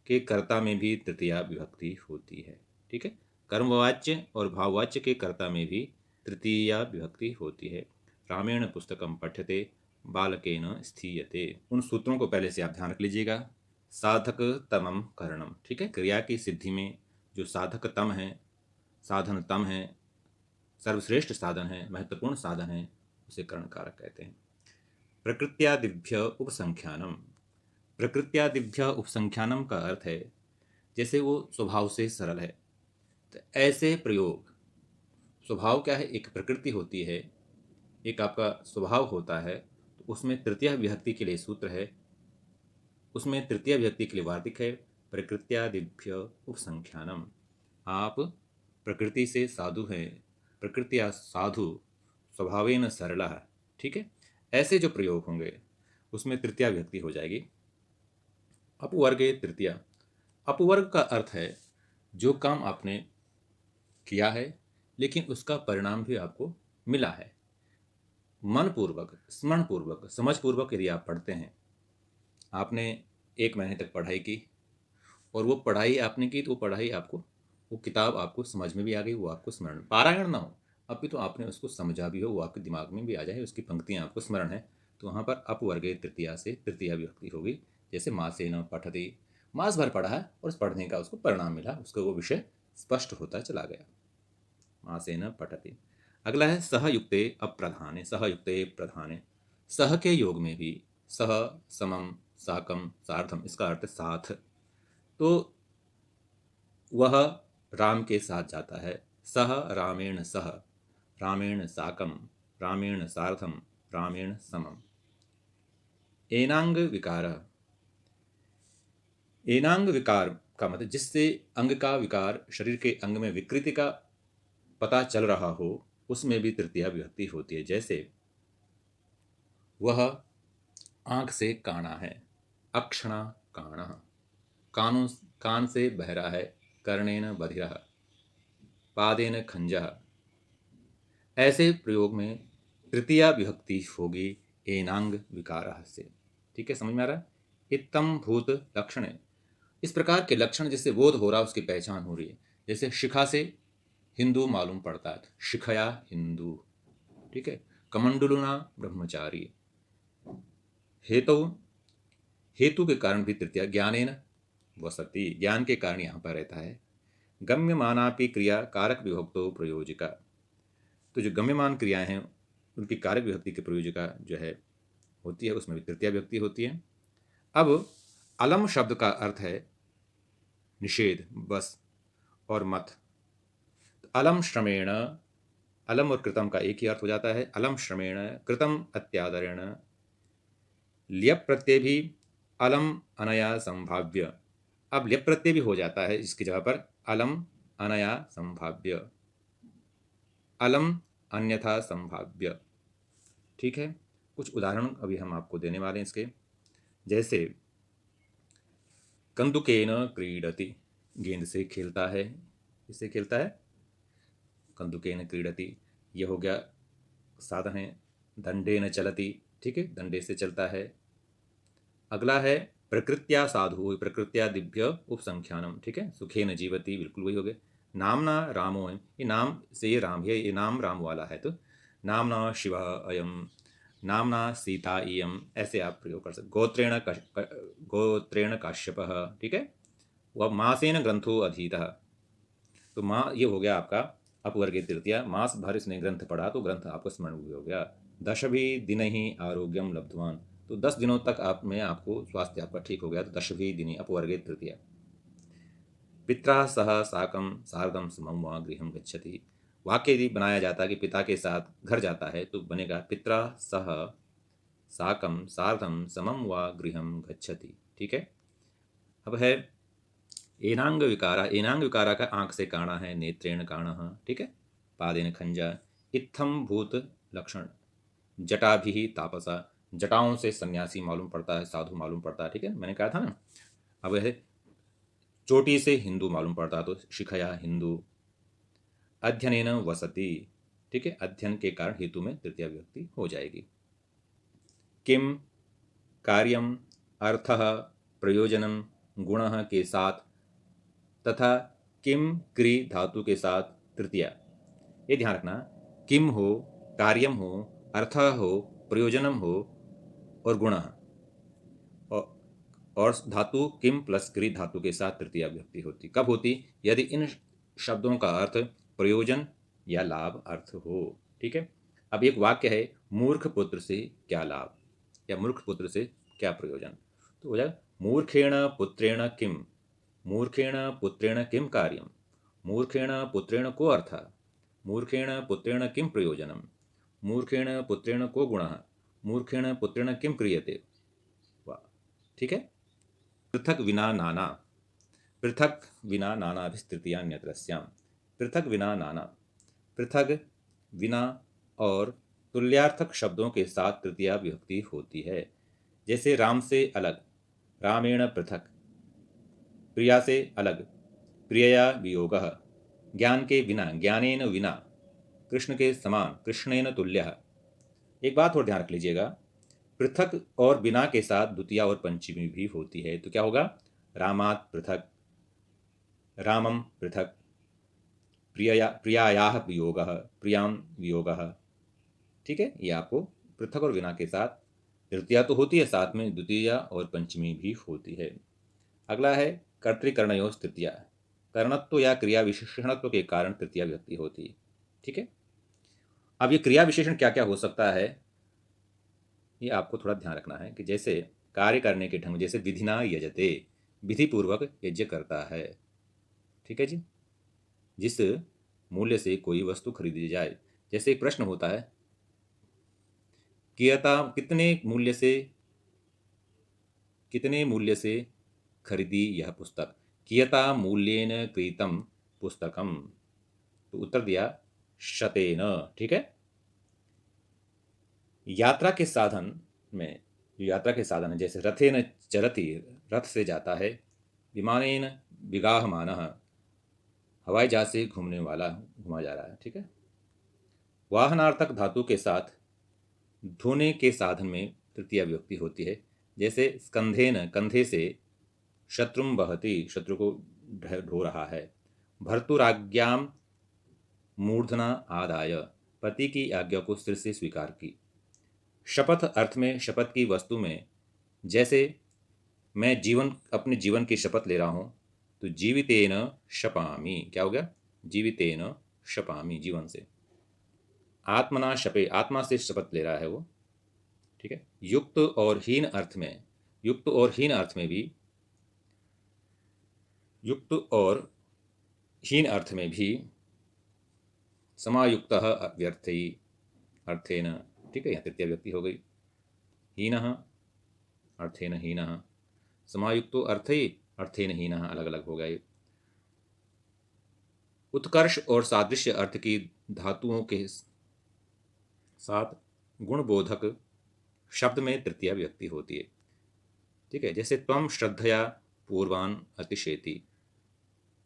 के कर्ता में भी तृतीया विभक्ति होती है। ठीक है, कर्मवाच्य और भाववाच्य के कर्ता में भी तृतीया विभक्ति होती है। रामेण पुस्तकम पठ्यते बालकेन स्थीयते। उन सूत्रों को पहले से आप ध्यान रख लीजिएगा। साधक तमम करणम, ठीक है, क्रिया की सिद्धि में जो साधक तम है, साधन तम है, सर्वश्रेष्ठ साधन है, महत्वपूर्ण साधन है, उसे कर्ण कारक कहते हैं। प्रकृत्यादिभ्य उपसंख्यानम, प्रकृत्यादिभ्य उपसंख्यानम का अर्थ है जैसे वो स्वभाव से सरल है, तो ऐसे प्रयोग। स्वभाव क्या है, एक प्रकृति होती है, एक आपका स्वभाव होता है, तो उसमें तृतीय विभक्ति के लिए सूत्र है, उसमें तृतीय विभक्ति के लिए वार्तिक है प्रकृत्यादिभ्य उपसंख्यानम। आप प्रकृति से साधु हैं, प्रकृतिया साधु स्वभावेन सरला, ठीक है, ऐसे जो प्रयोग होंगे उसमें तृतीया विभक्ति हो जाएगी। अपवर्गे तृतीया, अपवर्ग का अर्थ है जो काम आपने किया है लेकिन उसका परिणाम भी आपको मिला है। मन पूर्वक, स्मरण पूर्वक, समझ पूर्वक यदि आप पढ़ते हैं, आपने 1 महीने तक पढ़ाई की और वो पढ़ाई आपने की, तो वो पढ़ाई आपको, वो किताब आपको समझ में भी आ गई, वो आपको स्मरण, पारायण ना हो अभी तो आपने उसको समझा भी हो, वो आपके दिमाग में भी आ जाए, उसकी पंक्तियाँ आपको स्मरण है, तो वहाँ पर अपवर्गे तृतीया से तृतीया विभक्ति होगी। जैसे मासेन पठति, मास भर पढ़ा है और उस पढ़ने का उसको परिणाम मिला, उसको वो विषय स्पष्ट होता चला गया। मासेन पठति। अगला है सहयुक्ते अप्रधाने, सहयुक्ते प्रधाने, सह के योग में भी, सह, समम, साकम, सार्थम, इसका अर्थ साथ, तो वह राम के साथ जाता है। सह रामेण सह, रामेण साकम, रामेण सार्थम, रामेण समम। एनांग विकार, एनांग विकार का मतलब जिससे अंग का विकार, शरीर के अंग में विकृति का पता चल रहा हो, उसमें भी तृतीया विभक्ति होती है। जैसे वह आंख से काना है, अक्षणा काणः, कानों, कान से बहरा है, कर्णेन बधिरः, पादेन खंजः। ऐसे प्रयोग में तृतीया विभक्ति होगी एनांग विकारः से। ठीक है, समझ में आ रहा है। इत्तम भूत लक्षण है, इस प्रकार के लक्षण जिससे बोध हो रहा है, उसकी पहचान हो रही है। जैसे शिखा से हिंदू मालूम पड़ता है, शिखया हिंदू, ठीक है। कमंडलुना ब्रह्मचारी, हेतु, हेतु के कारण भी तृतीया, ज्ञानेन वसति, ज्ञान के कारण यहाँ पर रहता है। गम्यमानापि क्रिया कारक विभक्तो प्रयोजिका, तो जो गम्यमान क्रियाएं हैं उनकी कारक विभक्ति की प्रयोजिका जो है होती है, उसमें भी तृतीया विभक्ति होती है। अब अलम शब्द का अर्थ है निषेध, बस और मत। तो अलम श्रमेण अलम और कृतम का एक ही अर्थ हो जाता है। अलम श्रमेण, कृतम अत्यादरेण। ल्यप प्रत्यय भी अलम अनया संभाव्य। अब ल्यप प्रत्यय भी हो जाता है इसकी जगह पर अलम अनया संभाव्य, अलम अन्यथा संभाव्य। ठीक है, कुछ उदाहरण अभी हम आपको देने वाले हैं इसके। जैसे कंदुकेन क्रीडति, गेंद से खेलता है। इससे खेलता है कंदुकेन क्रीडति, ये हो गया साधन है। दंडेन चलति, ठीक है, दंडे से चलता है। अगला है प्रकृत्या साधु, प्रकृत्या दिभ्य उपसंख्यानम, ठीक है, सुखेन जीवति, बिल्कुल वही हो गया। नामना रामो, ये नाम से ये राम है, ये नाम राम वाला है। तो नामना शिव अयम, नामना सीता इयम, ऐसे आप प्रयोग कर सकते। गोत्रेण काश्यपः, ठीक है, वह मासेन ग्रंथो अधीतः। तो माँ ये हो गया आपका अपवर्गीय तृतीया, मास भर इसने ग्रंथ पढ़ा तो ग्रंथ आपको स्मरण भी हो गया। दशभी दिन ही आरोग्यम लब्धवान, तो 10 दिनों तक आप में आपको स्वास्थ्य आपका ठीक हो गया, तो दशभी दिनी अपवर्गीय तृतीया। पित्रा सह साकम सार्धम समम व गृहम गच्छति, वाक्य यदि बनाया जाता है कि पिता के साथ घर जाता है तो बनेगा पित्रा सह साकम सार्धम समम व गृहम गच्छति। ठीक है, अब है एनांग विकारा, एनांग विकारा का आंख से काणा है, नेत्रेण काणः, ठीक है, पादेन खंजा। इत्थम भूत लक्षण, जटाभि तापसा, जटाओं से सन्यासी मालूम पड़ता है, साधु मालूम पड़ता है, ठीक है, मैंने कहा था ना। अब है चोटी से हिंदू मालूम पड़ता है, तो शिखया हिंदू। अध्ययनेन वसति, ठीक है, अध्ययन के कारण हेतु में तृतीय विभक्ति हो जाएगी। किम, कार्यम, अर्थः, प्रयोजनम, गुणः के साथ तथा किम क्री धातु के साथ तृतीया। ये ध्यान रखना, किम हो, कार्यम हो, अर्थ हो, प्रयोजनम हो और गुण, और धातु किम प्लस क्री धातु के साथ तृतीया विभक्ति होती। कब होती? यदि इन शब्दों का अर्थ प्रयोजन या लाभ अर्थ हो। ठीक है, अब एक वाक्य है, मूर्ख पुत्र से क्या लाभ या मूर्ख पुत्र से क्या प्रयोजन, तो हो जाएगा मूर्खेण पुत्रेण किम, मूर्खेण पुत्रेण किम कार्यम, मूर्खेण पुत्रेण को अर्थ, मूर्खेण पुत्रेण किम प्रयोजनम, मूर्खेण पुत्रेण को गुणः, मूर्खेण पुत्रेण किम क्रियते। वाह, ठीक है। पृथक विना नाना, पृथक विना नाना तृतीयान्यत्रस्याम, पृथक विना नाना, पृथक विना और तुल्यार्थक शब्दों के साथ तृतीया विभक्ति होती है। जैसे राम से अलग, रामेण पृथक, प्रिया से अलग, प्रियया वियोगः, ज्ञान के बिना, ज्ञानेन विना, कृष्ण के समान, कृष्णेन तुल्यः। एक बात और ध्यान रख लीजिएगा, पृथक और बिना के साथ द्वितीया और पंचमी भी होती है, तो क्या होगा? रामात् पृथक, रामम पृथक, प्रिया प्रियायाः वियोगः, प्रियां वियोगः। ठीक है, ये आपको पृथक और बिना के साथ तृतीया तो होती है, साथ में द्वितीया और पंचमी भी होती है। अगला है कर्तृकर्णयोः तृतीया, कर्णत्व या क्रिया विशेषणत्व के कारण तृतीया विभक्ति होती है। ठीक है, अब ये क्रिया विशेषण क्या क्या हो सकता है, ये आपको थोड़ा ध्यान रखना है कि जैसे कार्य करने के ढंग, जैसे विधिना यजते, विधि पूर्वक यज्ञ करता है। ठीक है जी, जिस मूल्य से कोई वस्तु खरीदी जाए, जैसे एक प्रश्न होता है, कियता, कितने मूल्य से खरीदी यह पुस्तक, कियता मूल्येन क्रीतम पुस्तकम, तो उत्तर दिया शतेन। ठीक है, यात्रा के साधन में, यात्रा के साधन है, जैसे रथेन चलति, रथ से जाता है, विमानेन विगाहमानः, हवाई जहाज से घूमने वाला, घुमा जा रहा है। ठीक है, वाहनार्थक धातु के साथ धोने के साधन में तृतीया विभक्ति होती है। जैसे स्कंधेन, कंधे से, शत्रुम बहति, शत्रु को ढो रहा है। भर्तुराज्ञाम मूर्धना आदाय, पति की आज्ञा को सिर से स्वीकार की। शपथ अर्थ में, शपथ की वस्तु में, जैसे मैं जीवन, अपने जीवन की शपथ ले रहा हूँ, तो जीवितेन शपामि, क्या हो गया? जीवितेन शपामि, जीवन से। आत्मना शपे, आत्मा से शपथ ले रहा है वो। ठीक है, युक्त और हीन अर्थ में, युक्त और हीन अर्थ में भी, युक्त और हीन अर्थ में भी समायुक्तः व्यर्थी अर्थेन, ठीक है, यहाँ तृतीय व्यक्ति हो गई। हीनः अर्थेन हीनः, समायुक्तो अर्थे अर्थेन हीनः, अलग अलग हो गए। उत्कर्ष और सादृश्य अर्थ की धातुओं के साथ गुणबोधक शब्द में तृतीय व्यक्ति होती है, ठीक है। जैसे त्वम श्रद्धया पूर्वान अतिशेति,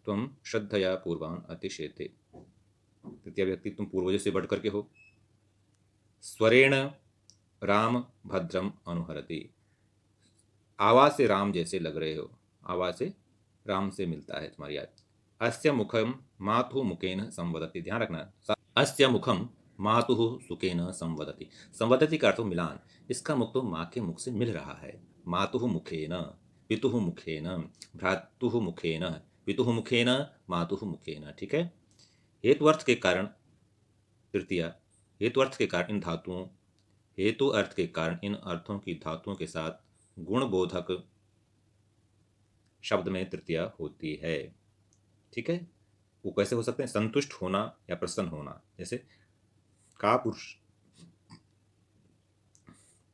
त्वम श्रद्धया पूर्वान अतिशेते, तृतीय व्यक्ति तुम पूर्वजों से बढ़ करके हो। स्वरेण राम भद्रम अनुहरति, आवाज से राम जैसे लग रहे हो, आवाज से राम से मिलता है तुम्हारी याद। अस्य मुखम मातु मुखेन संवदति, ध्यान रखना, अस्य मुखम मातु सुखेन संवदति, संवदति का अर्थ मिलान, इसका मुख तो माँ के मुख से मिल रहा है। मातु मुखेन, पितुः मुखेन, भ्रातुः मुखेन, पितुः मुखेन, मातुः मुखेन, ठीक है। हेतु अर्थ के कारण तृतीया, हेतु अर्थ के कारण इन धातुओं, हेतु अर्थ के कारण इन अर्थों की धातुओं के साथ गुणबोधक शब्द में तृतीया होती है, ठीक है। वो कैसे हो सकते हैं? संतुष्ट होना या प्रसन्न होना, जैसे का पुरुष,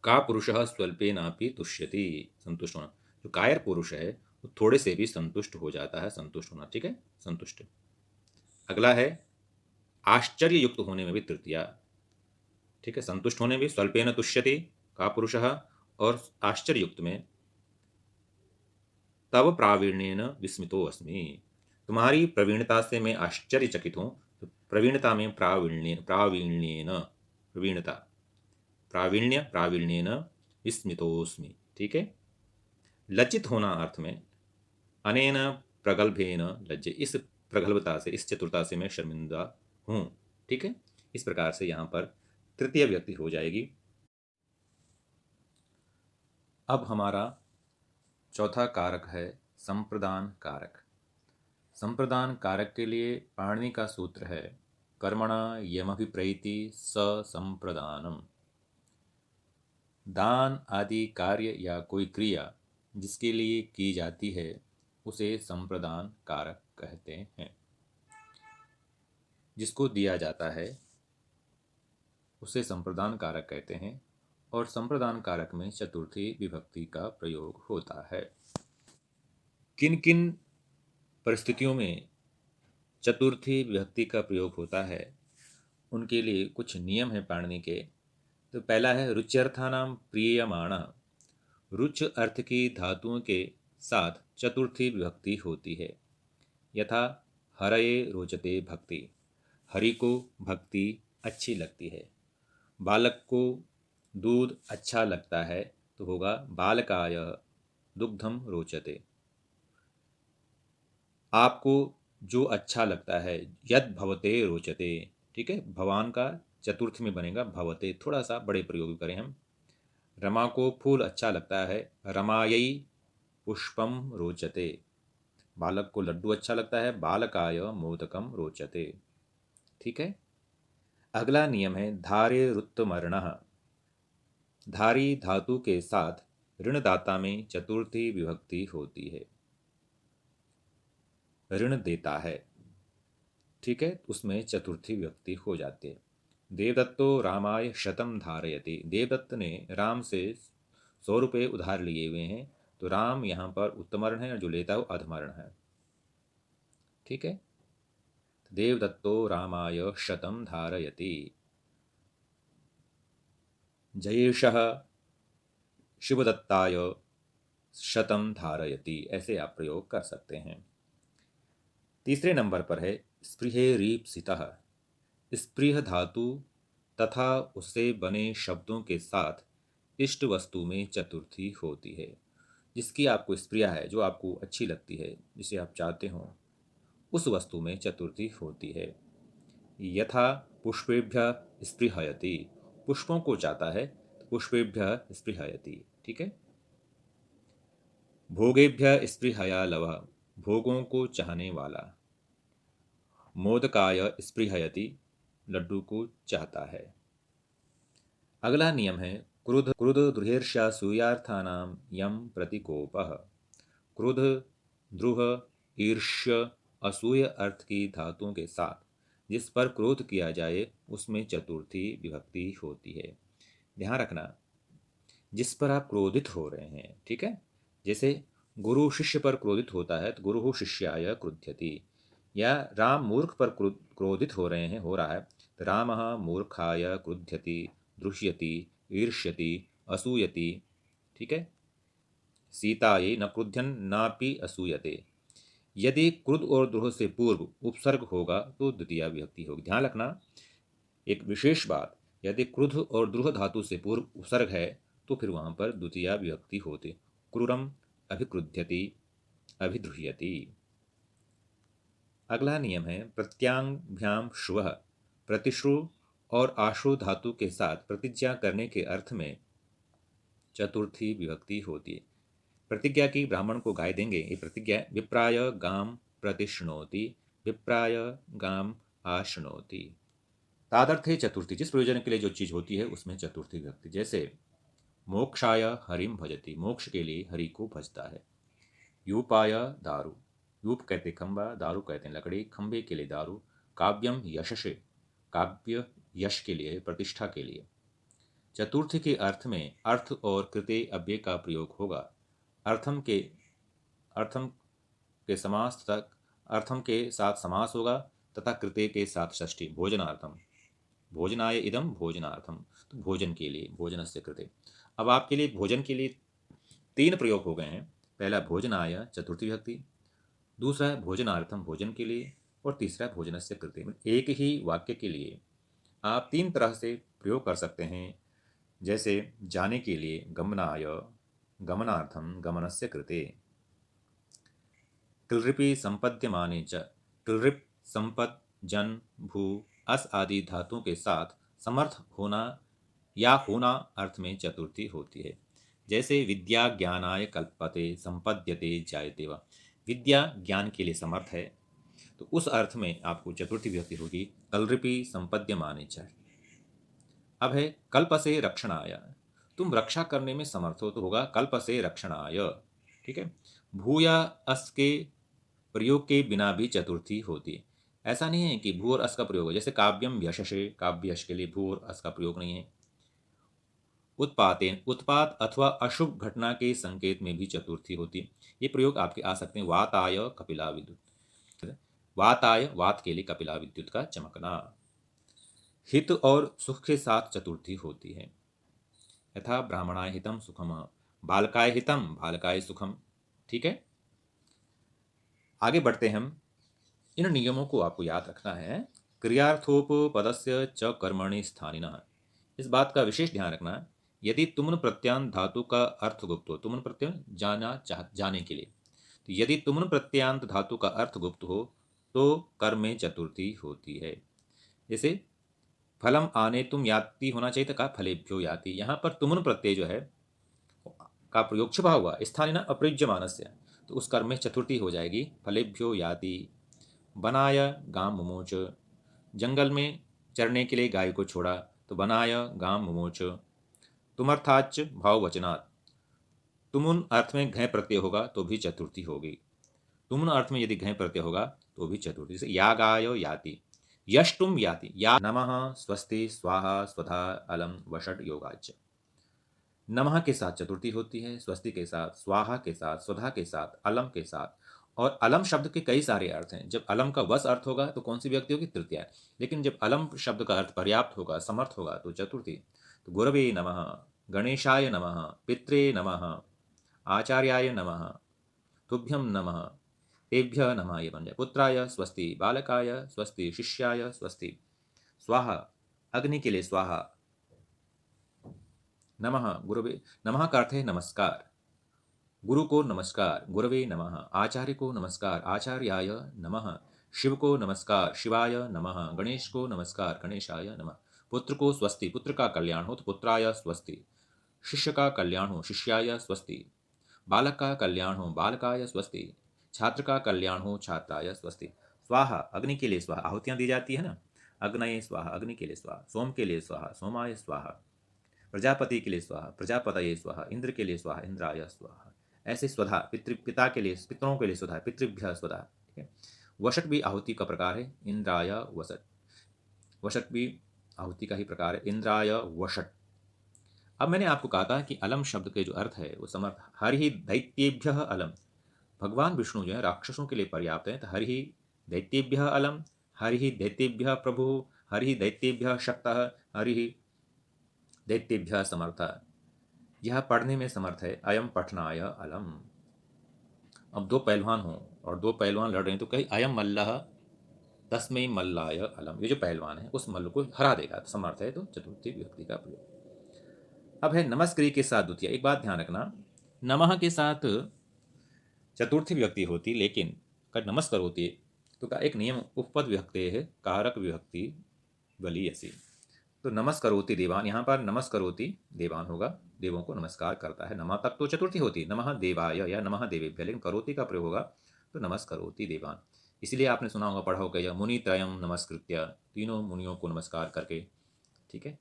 का पुरुषः स्वल्पेनापि तुष्यति, संतुष्ट होना। जो कायर पुरुष है वो थोड़े से भी संतुष्ट हो जाता है, संतुष्ट होना, ठीक है, संतुष्ट। अगला है आश्चर्य युक्त होने में भी तृतीया, ठीक है, संतुष्ट होने में भी स्वल्पेन तुष्यति का पुरुषः, और आश्चर्य युक्त में तब प्रावीण्येन विस्मितो अस्मि, तुम्हारी प्रवीणता से मैं आश्चर्यचकित हूँ। तो प्रवीणता में प्रावीण्येन, प्रवीणता, प्रावीण्येन विस्मितोस्मि, ठीक है। लज्जित होना अर्थ में अनेन प्रगल्भेन लज्जे, इस प्रगल्भता से, इस चतुरता से मैं शर्मिंदा हूँ, ठीक है। इस प्रकार से यहाँ पर तृतीय व्यक्ति हो जाएगी। अब हमारा चौथा कारक है संप्रदान कारक। संप्रदान कारक के लिए पाणिनि का सूत्र है कर्मणा यमभिप्रैति स संप्रदानम। दान आदि कार्य या कोई क्रिया जिसके लिए की जाती है उसे संप्रदान कारक कहते हैं। जिसको दिया जाता है उसे संप्रदान कारक कहते हैं, और संप्रदान कारक में चतुर्थी विभक्ति का प्रयोग होता है। किन किन परिस्थितियों में चतुर्थी विभक्ति का प्रयोग होता है उनके लिए कुछ नियम है पाणिनि के। तो पहला है रुच्यर्थानाम प्रीयमाण, रुच अर्थ की धातुओं के साथ चतुर्थी विभक्ति होती है। यथा हरये रोचते भक्ति, हरि को भक्ति अच्छी लगती है। बालक को दूध अच्छा लगता है तो होगा बालकाय दुग्धम रोचते। आपको जो अच्छा लगता है, यद भवते रोचते, ठीक है, भगवान का चतुर्थ में बनेगा भवते, थोड़ा सा बड़े प्रयोग करें हम। रमा को फूल अच्छा लगता है, रमायई पुष्पम रोचते। बालक को लड्डू अच्छा लगता है, बालकाय मोदकम रोचते, ठीक है। अगला नियम है धारे रुत्तमर्णः, धारी धातु के साथ ऋणदाता में चतुर्थी विभक्ति होती है। ऋण देता है, ठीक है, उसमें चतुर्थी विभक्ति हो जाती है। देवदत्तो रामाय शतम धारयति, देवदत्त ने राम से 100 रुपये उधार लिए हुए हैं, तो राम यहाँ पर उत्तमर्ण है और जो लेता है वो अधमर्ण है, ठीक है। देवदत्तो रामाय शतम धारयति। जयेशः शिवदत्ताय शतम धारयति, ऐसे आप प्रयोग कर सकते हैं। तीसरे नंबर पर है स्पृहेरीप्सितः, स्पृह धातु तथा उससे बने शब्दों के साथ इष्ट वस्तु में चतुर्थी होती है। जिसकी आपको स्प्रिया है, जो आपको अच्छी लगती है, जिसे आप चाहते हो, उस वस्तु में चतुर्थी होती है। यथा पुष्पेभ्य स्पृहयति, पुष्पों को चाहता है तो पुष्पेभ्य स्पृहयति, ठीक है। भोगेभ्य स्पृहया लवः, भोगों को चाहने वाला। मोदकाय स्पृहयति, लड्डू को चाहता है। अगला नियम है क्रुध क्रुध द्रुहिर्षा सूयार्थानाम यम प्रतिकोपः। क्रुध, द्रुह, ईर्ष्य, असूय अर्थ की धातुओं के साथ जिस पर क्रोध किया जाए उसमें चतुर्थी विभक्ति होती है। ध्यान रखना, जिस पर आप क्रोधित हो रहे हैं, ठीक है। जैसे गुरु शिष्य पर क्रोधित होता है तो गुरु शिष्याय क्रुध्यति, या राम मूर्ख पर क्रोधित हो रहे हैं, हो रहा है तो राम मूर्खाय क्रुध्यति, दृश्यति, ईर्ष्यति, असूयति, ठीक है। सीतायै न क्रुध्यन नापि असूयते। यदि क्रुद्ध और द्रोह से पूर्व उपसर्ग होगा तो द्वितीया विभक्ति होगी। ध्यान रखना एक विशेष बात, यदि क्रुद्ध और द्रुह धातु से पूर्व उपसर्ग है तो फिर वहां पर द्वितीया विभक्ति होती। क्रूरम अभिक्रुध्यति, अभिद्रुह्यति। अगला नियम है प्रत्यांभ्याम श्रुवः। प्रतिश्रु और आश्रु धातु के साथ प्रतिज्ञा करने के अर्थ में चतुर्थी विभक्ति होती है। प्रतिज्ञा की ब्राह्मण को गाय देंगे, ये प्रतिज्ञा विप्राय गाम प्रतिष्णोति, विप्राय गाम आशृणोति। तादर्थे चतुर्थी, जिस प्रयोजन के लिए जो चीज होती है उसमें चतुर्थी विभक्ति। जैसे मोक्षाय हरिम भजति, मोक्ष के लिए हरि को भजता है। यूपाय दारु, यूप कहते खंबा, दारू कहते हैं लकड़ी, खंबे के लिए दारू। काव्यम यशसे, काव्य यश के लिए, प्रतिष्ठा के लिए। चतुर्थी के अर्थ में अर्थ और कृते अव्यय का प्रयोग होगा। अर्थम के समास तक अर्थम के साथ समास होगा तथा कृते के साथ षष्ठी। भोजनार्थम, भोजनाय इदम भोजनार्थम, तो भोजन के लिए, भोजनस्य कृते। अब आपके लिए भोजन के लिए 3 प्रयोग हो गए हैं। पहला भोजनाय चतुर्थी विभक्ति, दूसरा भोजनार्थम भोजन के लिए, और तीसरा भोजनस्य कृते। एक ही वाक्य के लिए आप 3 तरह से प्रयोग कर सकते हैं। जैसे जाने के लिए गमनाय, गमनार्थम गमनस्य कृते। क्लृपि संपद्यमाने च, क्लृप संपद जन भू अस आदि धातुओं के साथ समर्थ होना या होना अर्थ में चतुर्थी होती है। जैसे विद्या ज्ञानाय कल्पते संपद्यते जायते वा, विद्या ज्ञान के लिए समर्थ है तो उस अर्थ में आपको चतुर्थी विभक्ति होगी कलृपि संपद्यमाने च। अब है कल्प से रक्षणाय, तुम रक्षा करने में समर्थ हो तो होगा कल्प से रक्षणाय, ठीक है। भूया अस के प्रयोग के बिना भी चतुर्थी होती है। ऐसा नहीं है कि भू और अस का प्रयोग हो, जैसे काव्यम यशसे, काव्य यश के लिए भू और अस का प्रयोग नहीं है। उत्पातेन, उत्पात अथवा अशुभ घटना के संकेत में भी चतुर्थी होती है। ये प्रयोग आपके आ सकते हैं। वाताय कपिला विद्युत, वाताय वात के लिए कपिला विद्युत का चमकना। हित और सुख के साथ चतुर्थी होती है। यथा ब्राह्मणाय हितम सुखम, बालकाय हितम बालकाय सुखम, ठीक है। आगे बढ़ते हम, इन नियमों को आपको याद रखना है। क्रियार्थोपपदस्य च कर्मणि स्थानिनः, इस बात का विशेष ध्यान रखना। यदि तुमन प्रत्यांत धातु का अर्थ गुप्त हो, तुमन प्रत्यय जाने के लिए, तो यदि तुमन प्रत्यांत धातु का अर्थ गुप्त हो तो कर्म में चतुर्थी होती है। जैसे फलम आने तुम याति होना चाहिए, तो कहा फलेभ्यो याति। यहाँ पर तुमन प्रत्यय जो है का प्रयोग छुपा हुआ, स्थानीय अप्रयुज्यमानस्य, तो उस कर्म में चतुर्थी हो जाएगी, फलेभ्यो याति। बनाय गाम मुमोच, जंगल में चरने के लिए गाय को छोड़ा तो बनाय गाम मुमोच। तुमर्थाच भाव वचनात्, तुमुन अर्थ में घय प्रत्यय होगा तो भी चतुर्थी होगी। तुमुन अर्थ में यदि घय प्रत्यय होगा तो भी चतुर्थी। से यागाय याति, यष्टुम याति, या नमः स्वस्ति स्वाहा स्वधा अलम वषट योगाच। नमः के साथ चतुर्थी होती है, स्वस्ति के साथ, स्वाहा के साथ, स्वधा के साथ, अलम के साथ। और अलम शब्द के कई सारे अर्थ हैं। जब अलम का वस अर्थ होगा तो कौन सी व्यक्ति होगी? तृतीया। लेकिन जब अलम शब्द का अर्थ पर्याप्त होगा, समर्थ होगा, तो चतुर्थी। तो गुरवे नमः, गणेशाय नमः, पित्रे नमः, आचार्याय नमः, तुभ्यम नमः, तेभ्य नमः, ये बन जाए। पुत्राय स्वस्ति, बालकाय स्वस्ति, शिष्याय स्वस्ति। स्वाहा, अग्नि के लिए स्वाहा। नमः, गुरुवे, नमः का अर्थ है नमस्कार, गुरु को नमस्कार, गुरवे नमः। आचार्य को नमस्कार, आचार्याय नमः। शिव को नमस्कार, शिवाय नमः। गणेश को नमस्कार, गणेशाय नमः। पुत्र को स्वस्ति, पुत्र का कल्याण हो तो पुत्राय स्वस्ति। शिष्य का कल्याण हो, शिष्याय स्वस्ति। बालक का कल्याण हो, बालकाय स्वस्ति। छात्र का कल्याण हो, छात्राय स्वस्ति। स्वाहा, अग्नि के लिए स्वाहा, आहुतियां दी जाती है ना, अग्नये स्वाहा, अग्नि के लिए स्वाहा। सोम के लिए स्वाहा, सोमाय स्वाहा। प्रजापति के लिए स्वाहा, प्रजापतये स्वाहा। इंद्र के लिए स्वाहा, इंद्राय स्वाहा। ऐसे स्वधा, पिता के लिए, पितरों के लिए स्वधा, पितृभ्य स्वधा, ठीक है। वषट भी आहुति का प्रकार है, इंद्राय वसट। वषट भी आहुति का ही प्रकार है, इंद्राय वषट। अब मैंने आपको कहा था कि अलम शब्द के जो अर्थ है वो समर्थ, हरि दैत्येभ्य अलम, भगवान विष्णु जो है राक्षसों के लिए पर्याप्त है। तो हरि दैत्येभ्य अलम, हरि दैत्येभ्य प्रभु, हरि दैत्येभ्य शक्तः, हरि दैत्येभ्य समर्थ। यह पढ़ने में समर्थ है, अयम पठनाय अलम। अब दो पहलवान हों और दो पहलवान लड़ रहे हैं तो कहीं अयम मल्लह तस्मै मल्लाय अलम, ये जो पहलवान है उस मल्ल को हरा देगा, तो समर्थ है, तो चतुर्थी विभक्ति का प्रयोग। अब है नमस्कृति के साथ द्वितीय। एक बात ध्यान रखना, नमः के साथ चतुर्थी विभक्ति होती, लेकिन अगर नमस्कार होती तो का एक नियम उपपद विभक्ति है, कारक विभक्ति बली ऐसी। तो नमस्करोति देवान, यहाँ पर नमस्करोति देवान होगा, देवों को नमस्कार करता है। नमः तक तो चतुर्थी होती, नमः देवाय या नमः देवेभ्य, लेकिन करोति का प्रयोग होगा तो नमस्करोति देवान। इसलिए आपने सुना होगा, पढ़ा होगा, मुनि त्रयम नमस्कृत्य, तीनों मुनियों को नमस्कार करके। ठीक है।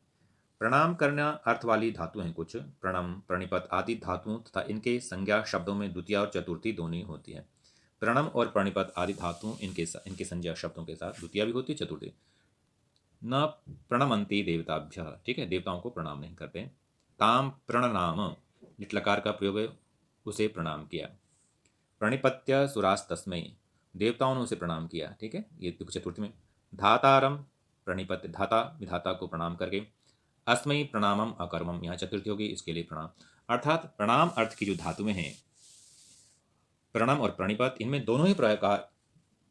प्रणाम करना अर्थ वाली धातु हैं कुछ, प्रणम, प्रणिपत आदि धातुओं तथा इनके संज्ञा शब्दों में द्वितीय और चतुर्थी दोनों होती है। प्रणम और प्रणिपत आदि धातुओं इनके संज्ञा शब्दों के साथ द्वितीय भी होती है, चतुर्थी। न प्रणमंती देवताभ्य, ठीक है, देवताओं को प्रणाम नहीं करते। ताम प्रणनाम, लिट्लकार का प्रयोग है, उसे प्रणाम किया। प्रणिपत्य सुरास्तस्मै, देवताओं ने उसे प्रणाम किया। ठीक है, ये चतुर्थी में। धातारम प्रणिपत्य, धाता विधाता को प्रणाम करके। अस्मै प्रणामम अकर्मम, यहाँ चतुर्थी होगी, इसके लिए प्रणाम। अर्थात प्रणाम अर्थ की जो धातुएं हैं, प्रणम और प्रणिपत, इनमें दोनों ही प्रकार,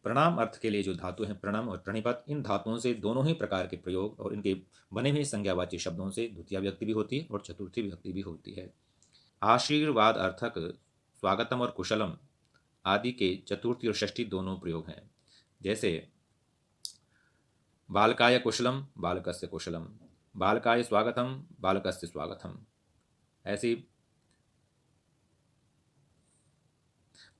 प्रणाम अर्थ के लिए जो धातु हैं प्रणम और प्रणिपत, इन धातुओं से दोनों ही प्रकार के प्रयोग और इनके बने हुए संज्ञावाची शब्दों से द्वितीय विभक्ति भी होती है और चतुर्थी विभक्ति भी होती है। आशीर्वाद अर्थक स्वागतम और कुशलम आदि के चतुर्थी और षष्ठी दोनों प्रयोग हैं। जैसे बालकाय कुशलम, बालकस्य कुशलम, बालकाय स्वागतम, बालकस्य स्वागतम। ऐसी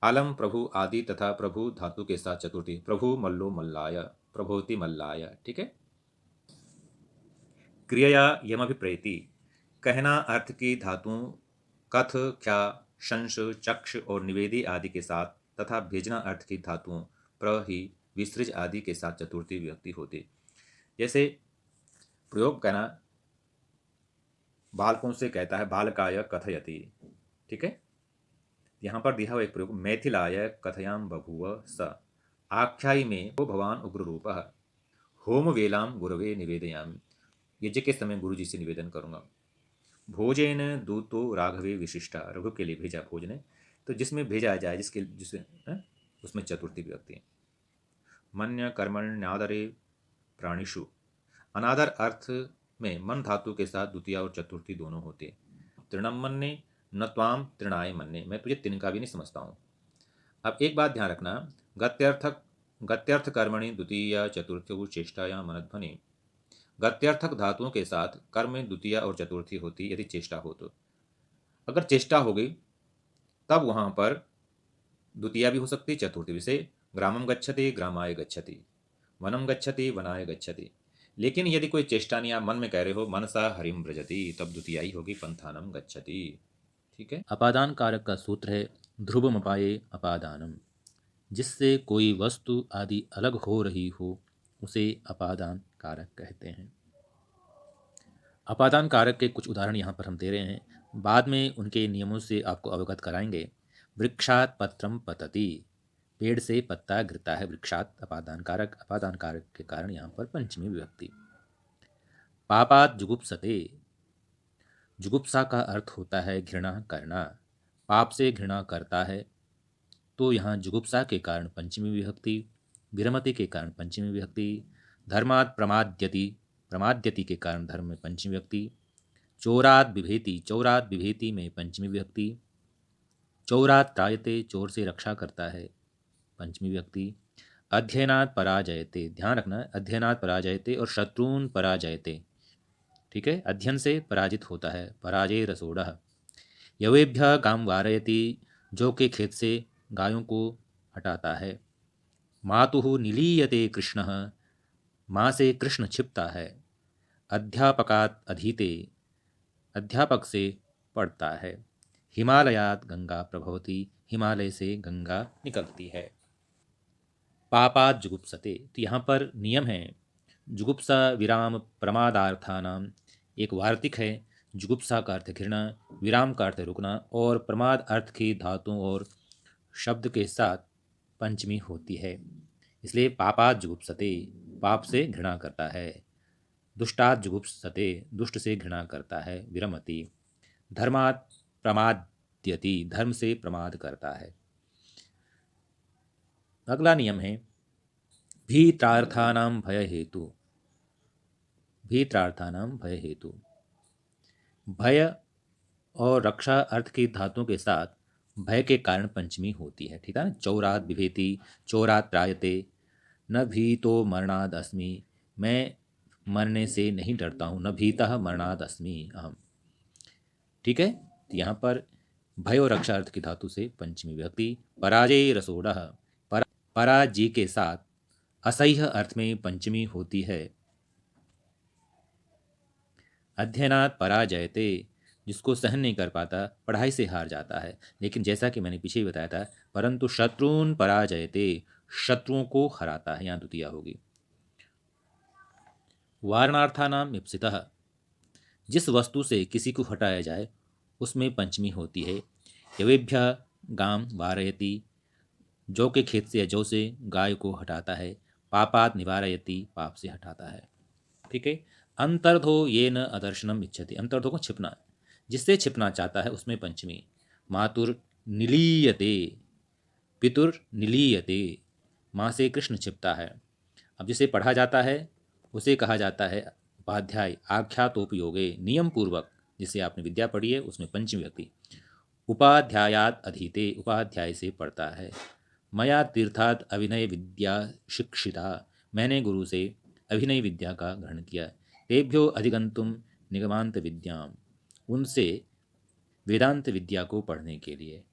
अलम प्रभु आदि तथा प्रभु धातु के साथ चतुर्थी, प्रभु मल्लो मल्लाय, प्रभोति मल्लाय। ठीक है। क्रिया यमभिप्रेति, कहना अर्थ की धातुओं कथ, ख्या, शंस, चक्ष और निवेदी आदि के साथ तथा भेजना अर्थ की धातुओं प्र, ही, विसृज आदि के साथ चतुर्थी विभक्ति होती। जैसे प्रयोग कहना, बालकों से कहता है, बालकाय कथयति। ठीक है। यहाँ पर दिया हुआ एक प्रयोग, मैथिलाय कथयाम बभूव स, आख्यायी में वो भगवान उग्र रूप, होम वेलाम गुरवे निवेदयामि, यज्ञ के समय गुरु जी से निवेदन करूँगा। भोजेन दूतो राघवे विशिष्टा, रघु के लिए भेजा भोजन है, तो जिसमें भेजा जाए, जिसे उसमें चतुर्थी विभक्ति है। मन्य कर्मण्यादरे प्राणिषु, अनादर अर्थ में मन धातु के साथ द्वितीय और चतुर्थी दोनों होते हैं। तृणम मन्ने न त्वाम तृणाय मन्ने, मैं तुझे तिनका भी नहीं समझता हूँ। अब एक बात ध्यान रखना, गत्यर्थ कर्मणि द्वितीय चतुर्थी चेष्टाया मनध्वनि, गत्यर्थक धातुओं के साथ कर्म में द्वितीय और चतुर्थी होती यदि चेष्टा हो तो। अगर चेष्टा हो गई तब वहां पर द्वितीय भी हो सकती, चतुर्थी भी। से ग्रामम गच्छति ग्रामाय गच्छति, वनम गच्छति वनाय गच्छति। लेकिन यदि कोई चेष्टा नहीं, आप मन में कह रहे हो मनसा हरिम व्रजति, तब द्वितीय ही होगी, पंथानम गच्छति। ठीक है। अपादान कारक का सूत्र है ध्रुवमपाये अपादानम, जिससे कोई वस्तु आदि अलग हो रही हो उसे अपादान कारक कहते हैं। अपादान कारक के कुछ उदाहरण यहाँ पर हम दे रहे हैं, बाद में उनके नियमों से आपको अवगत कराएंगे। वृक्षात पत्रम पतति, पेड़ से पत्ता गिरता है, वृक्षात अपादान कारक, अपादान कारक के कारण यहाँ पर पंचमी विभक्ति। पापात जुगुप्सते, जुगुप्सा का अर्थ होता है घृणा करना, पाप से घृणा करता है, तो यहाँ जुगुप्सा के कारण पंचमी विभक्ति, विरमति के कारण पंचमी विभक्ति। धर्मात् प्रमाद्यति, प्रमाद्यति के कारण धर्म में पंचमी विभक्ति। चोरात् बिभेति, चौरात् बिभेति में पंचमी विभक्ति। चौरात् त्रायते, चोर से रक्षा करता है, पंचमी विभक्ति। अध्ययनात् पराजयते, ध्यान रखना, अध्ययनात् पराजयते और शत्रून् पराजयते। ठीक है, अध्ययन से पराजित होता है, पराजय रसोड़ः। यवेभ्य गाम वारयति, जो के खेत से गायों को हटाता है। मातुः निलीयते कृष्णः, माँ से कृष्ण छिपता है। अध्यापकात् अधीते, अध्यापक से पढ़ता है। हिमालयात् गंगा प्रभवति, हिमालय से गंगा निकलती है। पापात् जुगुप्सते, तो यहाँ पर नियम है, जुगुप्सा विराम प्रमादार्थानाम, एक वार्तिक है। जुगुप्सा का अर्थ घृणा, विराम का अर्थ रुकना और प्रमाद अर्थ की धातुओं और शब्द के साथ पंचमी होती है। इसलिए पापात जुगुप्सते, पाप से घृणा करता है। दुष्टात जुगुप्सते, दुष्ट से घृणा करता है। विरमति, धर्मात प्रमाद्यति, धर्म से प्रमाद करता है। अगला नियम है भीत्रार्थानाम भय हेतु। भीत्रार्थानाम भय हेतु, भय और रक्षा अर्थ की धातुओं के साथ भय के कारण पंचमी होती है। ठीक है ना। चौरात बिभेति, चौरात त्रायते, न भीतो मरणाद अस्मि, मैं मरने से नहीं डरता हूँ। न भीतः मरणाद अस्मि अहम। ठीक है। तो यहाँ पर भय और रक्षा अर्थ की धातु से पंचमी विभक्ति। पराजय रसोड़ः, पराजी के साथ असह्य अर्थ में पंचमी होती है। अध्ययनात् पराजयते, जिसको सहन नहीं कर पाता, पढ़ाई से हार जाता है। लेकिन जैसा कि मैंने पीछे ही बताया था, परंतु शत्रुन पराजयते, शत्रुओं को हराता है। यहाँ द्वितीया होगी। वारणार्थानाम इप्सितः, जिस वस्तु से किसी को हटाया जाए उसमें पंचमी होती है। यवेभ्य गाम वारयति, जौ के खेत से या जौ से गाय को हटाता है। पापात निवारयति, पाप से हटाता है। ठीक है। अंतर्धो ये न अदर्शनम इच्छति, अंतर्धो को छिपना, जिससे छिपना चाहता है उसमें पंचमी। मातुर निलीयते, पितुर निलीयते, माँ से कृष्ण छिपता है। अब जिसे पढ़ा जाता है उसे कहा जाता है उपाध्याय। आख्यातोपयोगे, नियम पूर्वक जिसे आपने विद्या पढ़ी है उसमें पंचमी व्यक्ति। उपाध्यायात अधीते, उपाध्याय से पढ़ता है। मया तीर्थात अभिनय विद्या शिक्षिता, मैंने गुरु से अभिनय विद्या का ग्रहण किया। तेभ्यो अधिगंतुम निगमांत विद्याम, उनसे वेदांत विद्या को पढ़ने के लिए।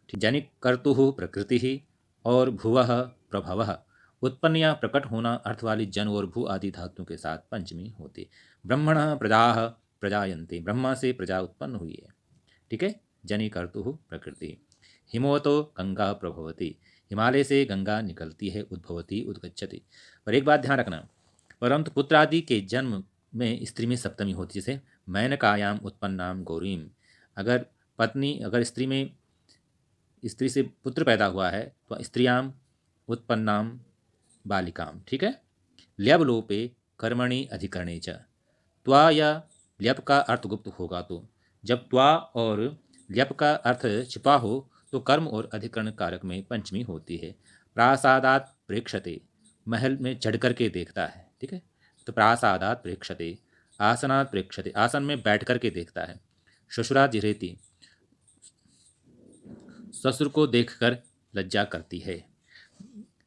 जनिक कर्तुः प्रकृति ही और भुवः प्रभवः, उत्पन्न या प्रकट होना अर्थ वाली जन और भू आदि धातुओं के साथ पंचमी होती। ब्रह्मणः प्रजाः प्रजायन्ते, ब्रह्मा से प्रजा उत्पन्न हुई है। ठीक है। जनि कर्तुः प्रकृति। हिमवतो गंगा प्रभवती, हिमालय से गंगा निकलती है। उद्भवती उद्गच्छति। पर एक बात ध्यान रखना, परंतु पुत्र आदि के जन्म में स्त्री में सप्तमी होती है। जैसे मैनकायाम उत्पन्नाम गौरीम, अगर पत्नी, अगर स्त्री से पुत्र पैदा हुआ है तो स्त्रियाम उत्पन्नाम बालिकाम। ठीक है। ल्यब लोपे कर्मणि अधिकरणे च, त्वा या ल्यप का अर्थ गुप्त होगा तो, जब त्वा और ल्यप का अर्थ छिपा हो तो कर्म और अधिकरण कारक में पंचमी होती है। प्रासादात प्रेक्षते, महल में चढ़ करके देखता है। ठीक है। तो प्रासादात प्रेक्षते, आसनात प्रेक्षते, आसन में बैठ करके देखता है। ससुरात जिरेति, ससुर को देखकर लज्जा करती है।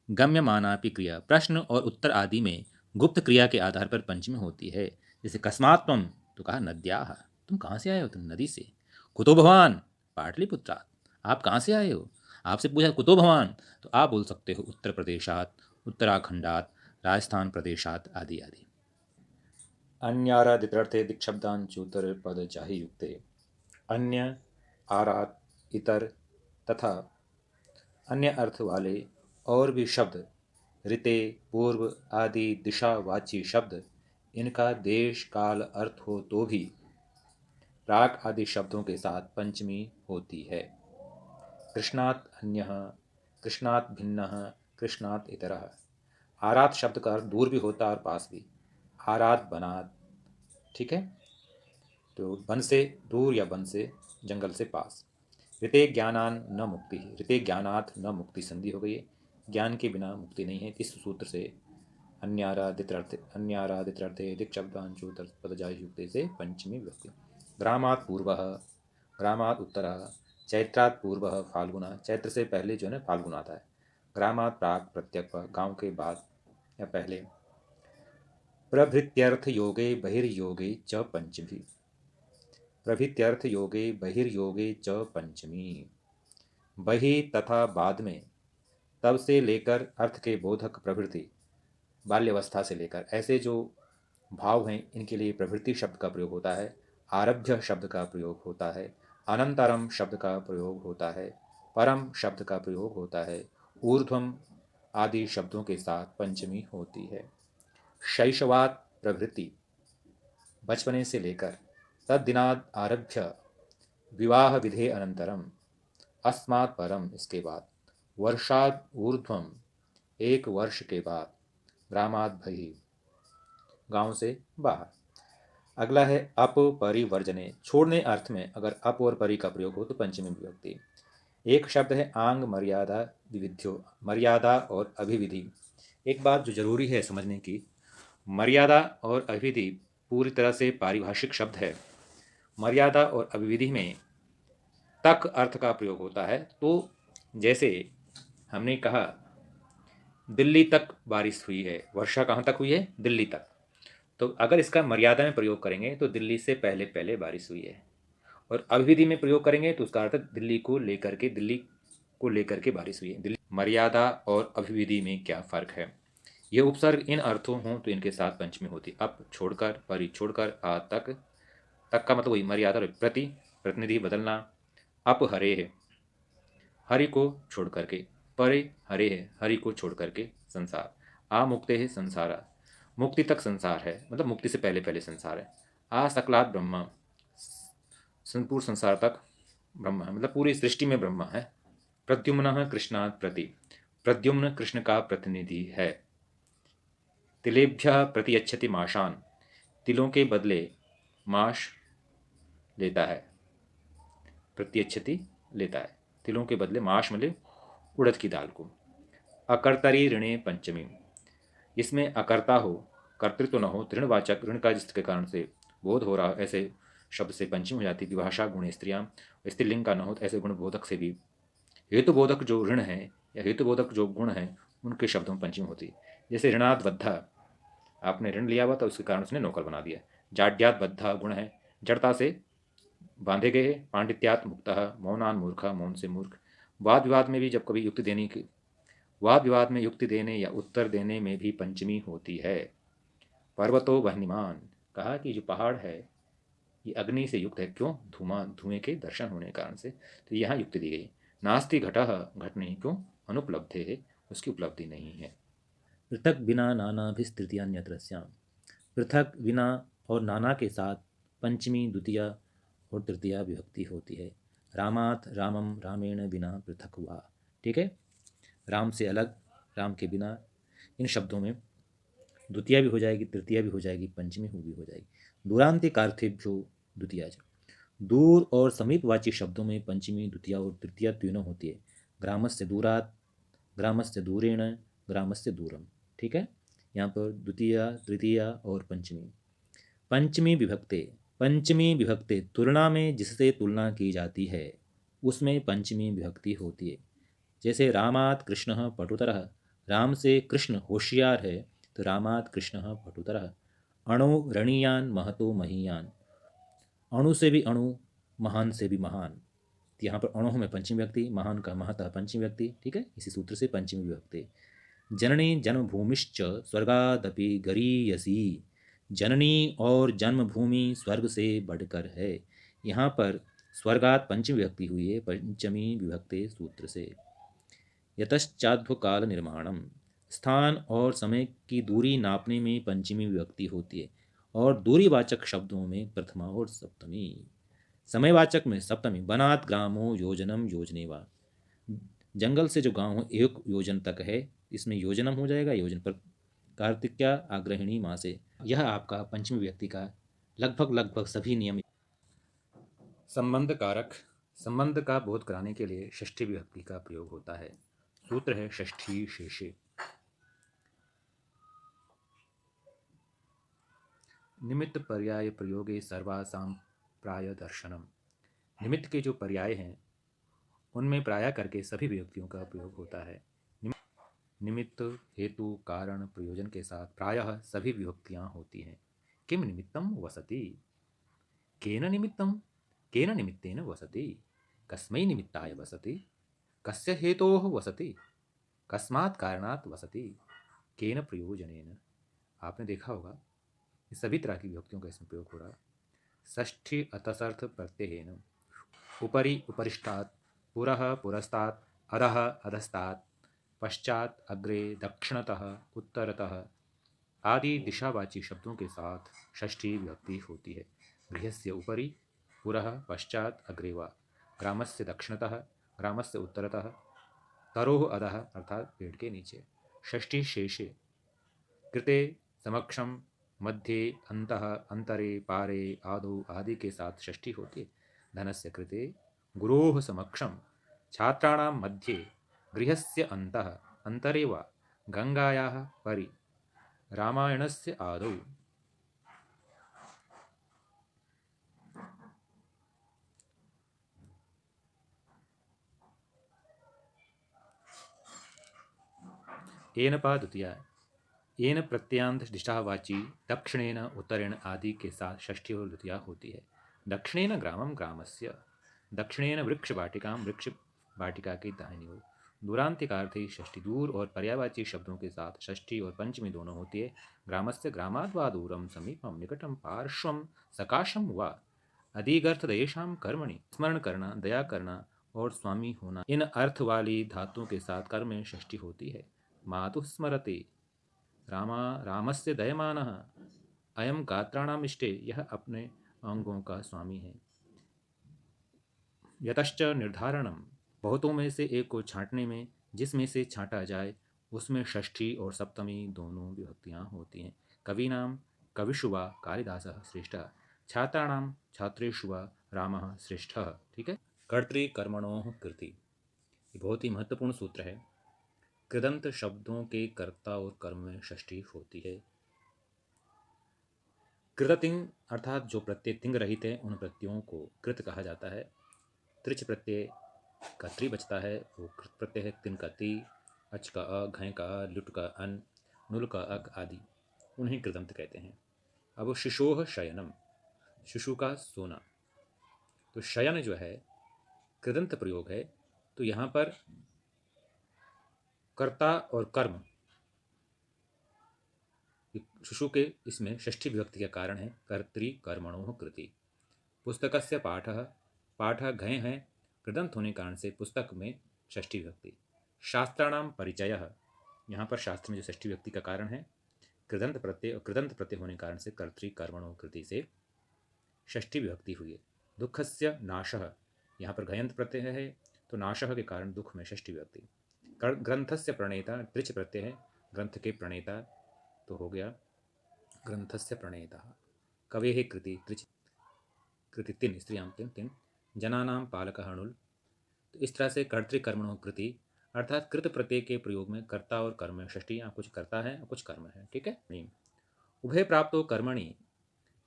गम्यमानापि क्रिया, प्रश्न और उत्तर आदि में गुप्त क्रिया के आधार पर पंचमी होती है। जैसे कस्मात् त्वं, तो कहा नद्याः, तुम कहाँ से आए हो? तुम नदी से। कुतो भवान, पाटलिपुत्रात्, आप कहाँ से आए हो? आपसे पूछा कुतो भवान, तो आप बोल सकते हो उत्तर प्रदेशात, उत्तराखंडात, राजस्थान प्रदेशात आदि आदि। अन्यारादितर्थे दिक्शब्दांचूतर पद चाहि युक्ते, अन्य, आरात, इतर तथा अन्य अर्थ वाले और भी शब्द, ऋते, पूर्व आदि दिशावाची शब्द, इनका देश काल अर्थ हो तो भी प्राक आदि शब्दों के साथ पंचमी होती है। कृष्णात् अन्यः, कृष्णात् भिन्नः, कृष्णात् इतरः। आरात शब्द का अर्थ दूर भी होता है और पास भी। आरात बनात। ठीक है। तो वन से दूर या वन से जंगल से पास। ऋते ज्ञानान न मुक्ति, ऋते ज्ञानात् न मुक्ति संधि हो गई है। ज्ञान के बिना मुक्ति नहीं है। इस सूत्र से अन्यारादितरर्थे दिक्शब्दांशु पदजाहि युक्ते से पंचमी विभक्ति। ग्रामात् पूर्वः, ग्रामात् उत्तरः, चैत्रात् पूर्वः फाल्गुना, चैत्र से पहले जो है ना फाल्गुन आता है। ग्रामात् प्राक् प्रत्यक, गांव के बाद या पहले। प्रभृत्यर्थ योगे बहिर्योगे च पंचमी, प्रभृत्यर्थ योगे बहिर्योगे च पंचमी। बहि तथा बाद में, तब से लेकर अर्थ के बोधक प्रवृत्ति, बाल्यावस्था से लेकर, ऐसे जो भाव हैं इनके लिए प्रवृत्ति शब्द का प्रयोग होता है। आरभ्य शब्द का प्रयोग होता है। अनंतरम शब्द का प्रयोग होता है। परम शब्द का प्रयोग होता है। ऊर्ध्वम आदि शब्दों के साथ पंचमी होती है। शैशवात् प्रभृति, बचपने से लेकर, तद्दिनात् आरभ्य विवाह विधे अनंतरम, अस्मात् परम इसके बाद, वर्षाद ऊर्ध्वम एक वर्ष के बाद, ग्रामाद बहिः गांव से बाहर। अगला है अप परिवर्जने, छोड़ने अर्थ में अगर अप और परि का प्रयोग हो तो पंचमी विभक्ति। एक शब्द है आंग मर्यादा विविध्यो, मर्यादा और अभिविधि। एक बात जो जरूरी है समझने की, मर्यादा और अभिविधि पूरी तरह से पारिभाषिक शब्द है। मर्यादा और अभिविधि में तक अर्थ का प्रयोग होता है। तो जैसे हमने कहा दिल्ली तक बारिश हुई है, वर्षा कहाँ तक हुई है? दिल्ली तक। तो अगर इसका मर्यादा में प्रयोग करेंगे तो दिल्ली से पहले पहले बारिश हुई है, और अभिविधि में प्रयोग करेंगे तो उसका अर्थ दिल्ली को लेकर के बारिश हुई है। दिल्ली। मर्यादा और अभिविधि में क्या फर्क है? ये उपसर्ग इन अर्थों हों तो इनके साथ पंचमी होती। अप छोड़कर, परि छोड़कर, आ तक, तक का मतलब वही मर्यादा और प्रति, प्रतिनिधि बदलना। अप हरे है, हरि को छोड़ करके, परे हरे है, हरि को छोड़ करके संसार। आ मुक्ते है संसारा, मुक्ति तक संसार है, मतलब मुक्ति से पहले पहले संसार है। आ सकलात ब्रह्म, संपूर्ण संसार तक ब्रह्म है, मतलब पूरी सृष्टि में ब्रह्म है। प्रद्युम्न कृष्णात् प्रति, प्रद्युम्न कृष्ण का प्रतिनिधि है। तिलेभ्य प्रतियच्छति माशान, तिलों के बदले माश लेता है, प्रतियच्छति लेता है, तिलों के बदले माश मिले उड़द की दाल को। अकर्तरी ऋणे पंचमी, इसमें अकर्ता हो, कर्तृत्व न हो, ऋणवाचक, ऋण का जिसके कारण से बोध हो रहा, ऐसे शब्द से पंचमी हो जाती। विभाषा गुण स्त्रियां, स्त्रीलिंग का न हो, ऐसे गुण बोधक से भी, हेतुबोधक जो ऋण है या हेतुबोधक जो गुण है उनके शब्दों में पंचमी होती। जैसे ऋणाद बद्धा, आपने ऋण लिया हुआ था उसके कारण उसने नौकर बना दिया। जाड्यात बद्धा गुण है, जड़ता से बांधे गए। पांडित्यात मुक्तः, मौनान मूर्ख, मौन से मूर्ख। वाद विवाद में भी जब कभी युक्ति देने की, वाद विवाद में युक्ति देने या उत्तर देने में भी पंचमी होती है। पर्वतो वह्निमान, कहा कि जो पहाड़ है ये अग्नि से युक्त है। क्यों? धुएं के दर्शन होने के कारण से, तो यहाँ युक्ति दी गई। नास्ति घटः, घट नहीं, क्यों? अनुपलब्धे है, उसकी उपलब्धि नहीं है। पृथक बिना नाना भी तृतीयान्यत्रस्याम, पृथक बिना और नाना के साथ पंचमी, द्वितीया और तृतीया विभक्ति होती है। रामात रामम, रामेण बिना पृथक हुआ। ठीक है, राम से अलग, राम के बिना, इन शब्दों में द्वितीया भी हो जाएगी, तृतीया भी हो जाएगी, पंचमी भी हो जाएगी। दूरांतिकार्थेभ्यो द्वितीया, दूर और समीपवाची शब्दों में पंचमी, द्वितीया और तृतीया तीनों होती है। ग्रामस्य दूरात, ग्रामस्य दूरेण, ग्रामस्य दूरम। ठीक है, यहाँ पर द्वितीया, तृतीया और पंचमी। पंचमी विभक्ति, पंचमी विभक्ति तुलना में जिससे तुलना की जाती है उसमें पंचमी विभक्ति होती है। जैसे रामात कृष्ण पटुतरः, राम से कृष्ण होशियार है तो रामात कृष्ण पटुतरः। अणु रणीयान महतो महीयान, अणु से भी अणु, महान से भी महान। यहाँ पर अणु में पंचमी विभक्ति, महान का महतः पंचमी विभक्ति। ठीक है, इसी सूत्र से पंचमी विभक्ति। जननी जन्मभूमिश्च स्वर्गादपि गरीयसी, जननी और जन्मभूमि स्वर्ग से बढ़कर है। यहाँ पर स्वर्गात पंचमी विभक्ति हुई है पंचमी विभक्ति सूत्र से। यतश्चाद्भु काल निर्माणम, स्थान और समय की दूरी नापने में पंचमी विभक्ति होती है, और दूरीवाचक शब्दों में प्रथमा और सप्तमी। समयवाचक में सप्तमी। बनात ग्रामो योजनम योजनेवा, जंगल से जो गांव है 1 योजन तक है, इसमें योजनम हो जाएगा, योजन पर। कार्तिक्या आग्रहिणी माँ से। यह आपका पंचमी व्यक्ति का लगभग सभी नियम। संबंध कारक, संबंध का बोध कराने के लिए षष्ठी विभक्ति का प्रयोग होता है। सूत्र है षष्ठी शेषे। निमित्त पर्याय प्रयोगे सर्वासाम प्राय दर्शनम, निमित्त के जो पर्याय हैं उनमें प्राय करके सभी विभक्तियों का प्रयोग होता है। निमित्त, हेतु, कारण, प्रयोजन के साथ प्रायः सभी विभक्तियां होती हैं। किम निमित्तम वसति, केन निमित्तम, केन निमित्तेन वसति, कस्मै निमित्ताय वसति, कस्य हेतोः वसति, कस्मात् कारणात् वसति, केन प्रयोजनेन। आपने देखा होगा इस सभी तरह की विभक्तियों का इसमें प्रयोग हो रहा है। षष्ठी अतसर्थ प्रत्ययेन, उपरि उपरिष्टात्, पुरः पुरस्तात्, अधः अधस्तात्, पश्चात् अग्रे, दक्षिणतः उत्तरतः, आदि दिशावाची शब्दों के साथ षष्ठी विभक्ति होती है। गृहस्य उपरि, पुरः, पश्चात, अग्रे वा। ग्रामस्य दक्षिणतः, ग्रामस्य उत्तरतः, तरोः अधः अर्थात पेड़ के नीचे। षष्ठी शेषे, कृते, समक्षम, मध्य, अंतः, अंतरे, पारे, आदौ आदि के साथ षष्ठी होती है। धनस्य कृते, गुरोः समक्षम, छात्राणां मध्ये, गृहस्य अन्तः, अंतरे वा। गंगायाः परि, रामायणस्य आदौ। येन पा द्वितीया, येन प्रत्ययांत दिशावाची दक्षिणेन, उत्तरेण आदि के साथ षष्ठी और द्वितीया होती है। दक्षिणेन ग्रामम, ग्रामस्य। दक्षिणेन वृक्ष वाटिका, वृक्ष वाटिका की दाहिनी ओर। दूरांतिकार्थी षष्ठी, दूर और पर्यायवाची शब्दों के साथ षष्ठी और पंचमी दोनों होती है। ग्रामस्य, ग्रामाद् वा दूरम, समीपम, निकटम, पार्श्वम, सकाशम वा। अधिगर्थ देशाम कर्मणि, स्मरण करना, दया करना और स्वामी होना, इन अर्थ वाली धातुओं के साथ कर्म में षष्ठी होती है। मातुः स्मरते, रामस्य दयमानः, अयम गात्राणाम इष्टे, यह अपने अंगों का स्वामी है। यतश्च निर्धारणम, बहुतों में से एक को छांटने में, जिसमें से छांटा जाए उसमें षष्ठी और सप्तमी दोनों विभक्तियां होती हैं। कवीनाम कविषु वा कालिदासः श्रेष्ठः, छात्राणाम छात्रेषु वा रामः श्रेष्ठः। ठीक है। कर्तृकर्मणोः कृति, ये बहुत ही महत्वपूर्ण सूत्र है। कृदंत शब्दों के कर्ता और कर्म में षष्ठी होती है। कृततिंग अर्थात जो प्रत्यय तिंग रहित है, उन प्रत्ययों को कृत कहा जाता है। त्रिच प्रत्यय का त्रि बचता है, वो कृत प्रत्यय है। तिन का ति, अच का अ, घय का अ, लुट का अन, नुल का अक आदि, उन्हें कृदंत कहते हैं। अब शिशोह शयनम, शिशु का सोना। तो शयन जो है कृदंत प्रयोग है, तो यहाँ पर कर्ता और कर्म, शिशु के इसमें षष्ठी विभक्ति का कारण है। कर्तृकर्मणोः कृति। पुस्तकस्य पाठः, पाठः घय है, कृदंत होने कारण से पुस्तक में षष्ठी विभक्ति। शास्त्राणाम परिचयः, यहाँ पर शास्त्र में जो षष्ठी विभक्ति का कारण है कृदंत प्रत्यय, और कृदंत प्रत्यय होने कारण से कर्तृकर्मणोः कृति से षष्ठी विभक्ति हुई है। दुःखस्य नाशः, यहाँ पर घयंत प्रत्यय है, तो नाशः के कारण दुख में षष्ठी विभक्ति। ग्रंथस्य प्रणेता, त्रिच प्रत्यय है, ग्रंथ के प्रणेता तो हो गया ग्रंथस्य प्रणेता। कवेः कृति, त्रिच कृति तिन, स्त्रियां तिन तिन। जनानाम पालकः अणुल। तो इस तरह से कर्तृकर्मणोः कृति अर्थात कृत प्रत्यय के प्रयोग में कर्ता और कर्म में षष्ठी, यहाँ कुछ कर्ता है और कुछ कर्म है। ठीक है। नहीं, उभय प्राप्तो कर्मणि,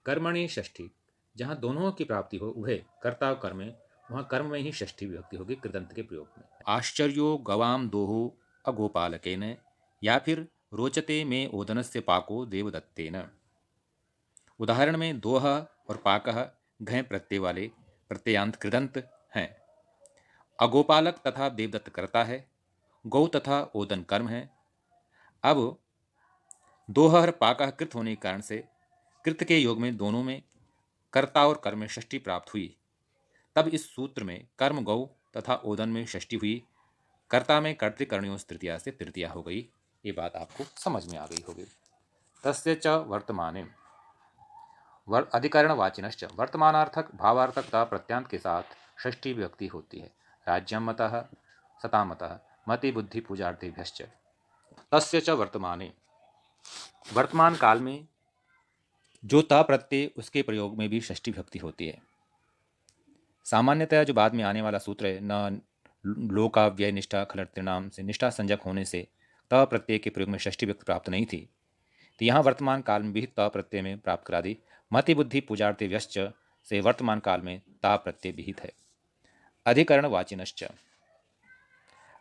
कर्मणि षष्ठी, जहाँ दोनों की प्राप्ति हो, उभय कर्ता और कर्म में, वहाँ कर्म में ही षष्ठी विभक्ति होगी कृदंत के प्रयोग में। आश्चर्यो गवाम दोहो अगोपालकेन, या फिर रोचते में ओदनस्य पाको देवदत्तेन। उदाहरण में दोह और पाकह घय प्रत्यय वाले प्रत्ययांत कृदंत हैं। अगोपालक तथा देवदत्त करता है, गौ तथा ओदन कर्म है। अब दोह और पाकह कृत होने के कारण से कृत के योग में दोनों में कर्ता और कर्म में षष्ठी प्राप्त हुई। तब इस सूत्र में कर्म गौ तथा ओदन में षष्ठी हुई, कर्ता में कर्तृकर्णयों तृतीया से तृतीया हो गई। ये बात आपको समझ में आ गई होगी। तस्य च वर्तमाने, अधिकरणवाचिनश्च, वर्तमानार्थक भावार्थक का प्रत्यांत के साथ षष्ठी विभक्ति होती है। राज्यम मतः, सतामतः, मति बुद्धि पूजार्थेभ्यश्च। तस्य च वर्तमाने, वर्तमान काल में जो ता प्रत्यय, उसके प्रयोग में भी षष्ठी विभक्ति होती है। सामान्यतः जो बाद में आने वाला सूत्र है, न लोकाव्यय निष्ठा खलर्तृणाम से निष्ठा संजक होने से त प्रत्यय के प्रयोग में षष्ठी विभक्ति प्राप्त नहीं थी, तो यहाँ वर्तमान काल में भी त प्रत्यय में प्राप्त करा दी। मति बुद्धि पूजार्थे व्यश्च से वर्तमान काल में ता प्रत्यय विहित है। अधिकरणवाचिनश्च,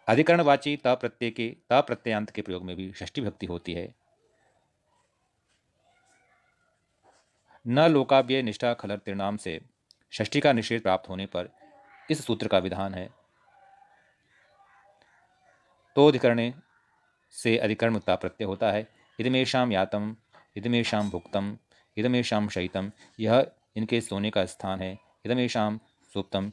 अधिकरणवाची त प्रत्यय के त प्रत्ययांत के प्रयोग में भी षष्ठी विभक्ति होती है। न लोकाव्यय निष्ठा खलर्तृणाम से षष्ठी का निषेध प्राप्त होने पर इस सूत्र का विधान है, तो अधिकरणे से अधिकरण मुक्ता प्रत्यय होता है। इदमेशाम यातम, इदमेशाम भुक्तम, इदमेशाम शयितम, यह इनके सोने का स्थान है। इदमेशाम सुप्तम,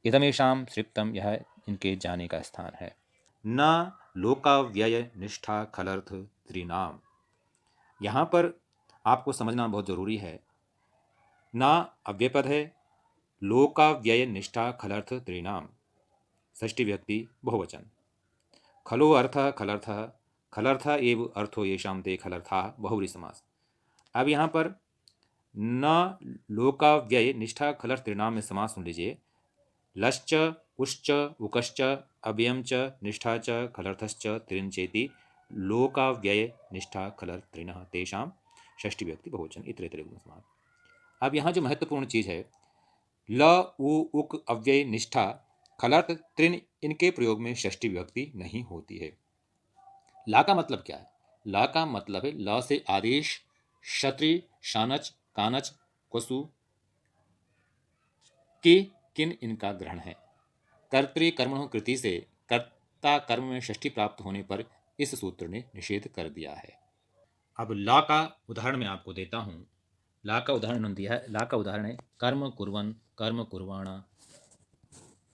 इदमेशाम सृप्तम, यह इनके जाने का स्थान है। न लोकाव्यय निष्ठा खलर्थ त्रिनाम, यहाँ पर आपको समझना बहुत ज़रूरी है, ना अव्ययपद है, लोकाव्यय निष्ठा खलर्थ त्रिणाम, षष्ठी व्यक्ति बहुवचन, खलो अर्थ खलर्थ, खलर्थ एव अर्थो येषाम ते खलर्था बहुव्रीहि समास। अब यहाँ पर न लोकाव्यय निष्ठा खलर्थ त्रिणाम में समास सुन लीजिए। लश्च उश्च उकश्च अव्ययम च निष्ठा च खलर्थश्च त्रिंचेति लोकाव्यय निष्ठा खलर्थ त्रिणः तेषाम षष्ठी व्यक्ति बहुवचन इतरे इतरे समास। अब यहाँ जो महत्वपूर्ण चीज़ है, ल उ उक अव्यय निष्ठा खलर्थ त्रिन, इनके प्रयोग में षष्ठी विभक्ति नहीं होती है। ला का मतलब क्या है? ला का मतलब है ल से आदेश, क्षत्रि, शानच, कानच, क्वसु के किन इनका ग्रहण है। कर्तृ कर्मणो कृति से कर्ता कर्म में षष्ठी प्राप्त होने पर इस सूत्र ने निषेध कर दिया है। अब ला का उदाहरण मैं आपको देता हूँ। ला का उदाहरण दिया है, ला का उदाहरण है कर्म कुर्वन्, कर्म कुर्वाणा।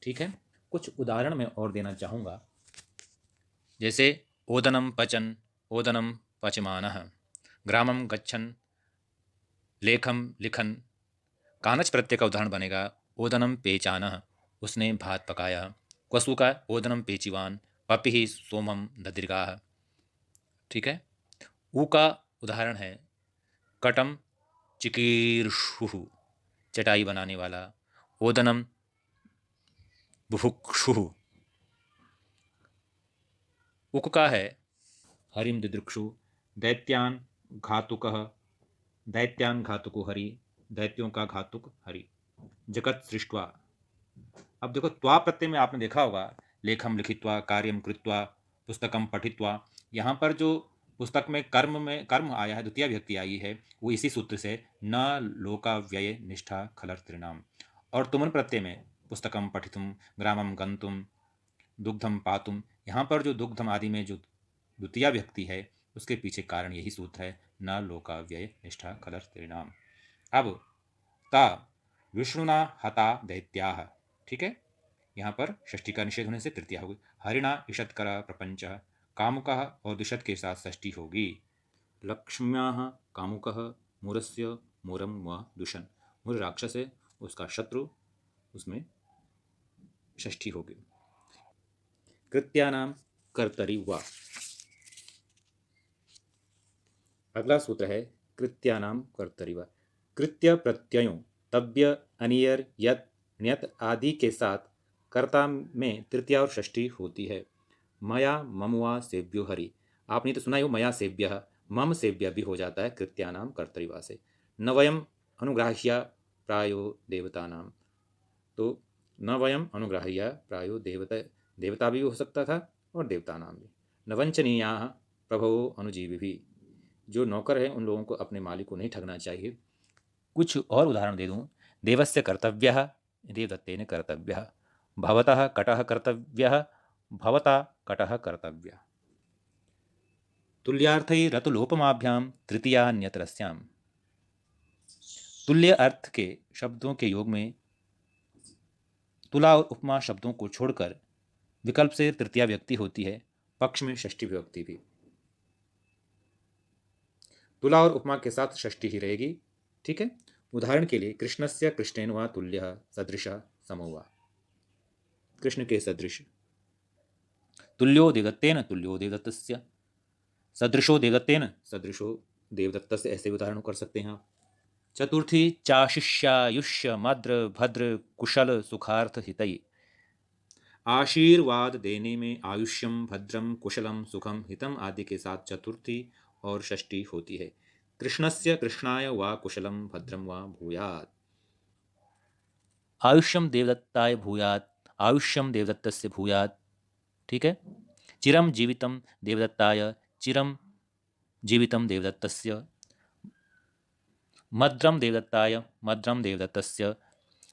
ठीक है, कुछ उदाहरण मैं और देना चाहूँगा, जैसे ओदनम पचन, ओदनम पचमानः, ग्रामम गच्छन, लेखम लिखन। कानच प्रत्यय का उदाहरण बनेगा ओदनम पेचानः, उसने भात पकाया। क्वसु का ओदनम पेचिवान, पपिः सोमम ददृगाः। ठीक है। ऊ का उदाहरण है कटम चिकीर्षुः, चटाई बनाने वाला। ओदनम बुभुक्षुः। उक का है हरिम दिदृक्षु, दैत्यान घातुकः, दैत्यान घातुको हरि, दैत्यों का घातुक हरि। जगत सृष्ट्वा। अब देखो त्वा प्रत्यय में आपने देखा होगा लेखम लिखित्वा, कार्यम कृत्वा, पुस्तकम पठित्वा। यहाँ पर जो पुस्तक में कर्म आया है, द्वितीय व्यक्ति आई है, वो इसी सूत्र से न लोकाव्यय निष्ठा खलर्थ त्रिणाम। और तुमन प्रत्यय में पुस्तकम पठितुम, ग्रामम गंतुम, दुग्धम पातुम, यहाँ पर जो दुग्धम आदि में जो द्वितीय व्यक्ति है उसके पीछे कारण यही सूत्र है, न लोकाव्यय निष्ठा खलर्थ त्रिणाम। अब ता विष्णुना हता दैत्याः। ठीक है, यहाँ पर षष्ठी का निषेध होने से तृतीया होगी। हरिणा ईषत्कर प्रपंच, कामुकः और दुषत के साथ षष्ठी होगी। लक्ष्म्याः कामुकः, मूरस्य मूरम व दुषन, मूर राक्षस है उसका शत्रु, उसमें षष्ठी होगी। कृत्यानाम कर्तरि वा। अगला सूत्र है कृत्यानाम कर्तरि वा। कृत्य प्रत्ययों तव्य, अनियर, यत, ण्यत आदि के साथ कर्ता में तृतीया और षष्ठी होती है। मया ममुआ सेव्यो हरि, आपने तो सुना ही हो मया सेव्य, मम सेव्य भी हो जाता है कृत्यानाम कर्तरिवा से। न वयम अनुग्राह्य प्रायो देवतानाम, तो न वयम अनुग्राह्य प्रायो देवता, देवता भी हो सकता था और देवता नाम भी। न वंचनीया प्रभो अनुजीवी भी, जो नौकर है उन लोगों को अपने मालिक को नहीं ठगना चाहिए। कुछ और उदाहरण दे दूं। देवस्य कर्तव्यः, देवदत्तेन कर्तव्यः। भवतः कटः कर्तव्यः, भवता कटः कर्तव्यः। तुल्यार्थै रतुलोपमाभ्यां तृतीयान्यतरस्याम्। तुल्य अर्थ के शब्दों के योग में तुला और उपमा शब्दों को छोड़कर विकल्प से तृतीया व्यक्ति होती है, पक्ष में षष्ठी विभक्ति भी। तुला और उपमा के साथ षष्ठी ही रहेगी। ठीक है, उदाहरण के लिए कृष्णस्य कृष्णेन वा तुल्यः सदृशः समो वा, कृष्ण के सदृश। तुल्यो देवदत्तेन तुल्यो देवदत्तस्य, सदृशो देवदत्तेन सदृशो देवदत्तस्य, ऐसे उदाहरण कर सकते हैं आप। चतुर्थी चाशिष्यायुष्य मद्र भद्र कुशल सुखार्थ हितई। आशीर्वाद देने में आयुष्यम भद्रम कुशलम सुखम हितम आदि के साथ चतुर्थी और षष्ठी होती है। कृष्णस्य कृष्णाय वा कुशलम भद्रम वा भूयात्। आयुष्यम देवदत्ताय भूयात्, आयुष्यम देवदत्तस्य भूयात्। ठीक है। चिरम जीवितम देवदत्ताय, चिरम जीवितम देवदत्तस्य। मद्रम देवदत्ताय, मद्रम देवदत्तस्य।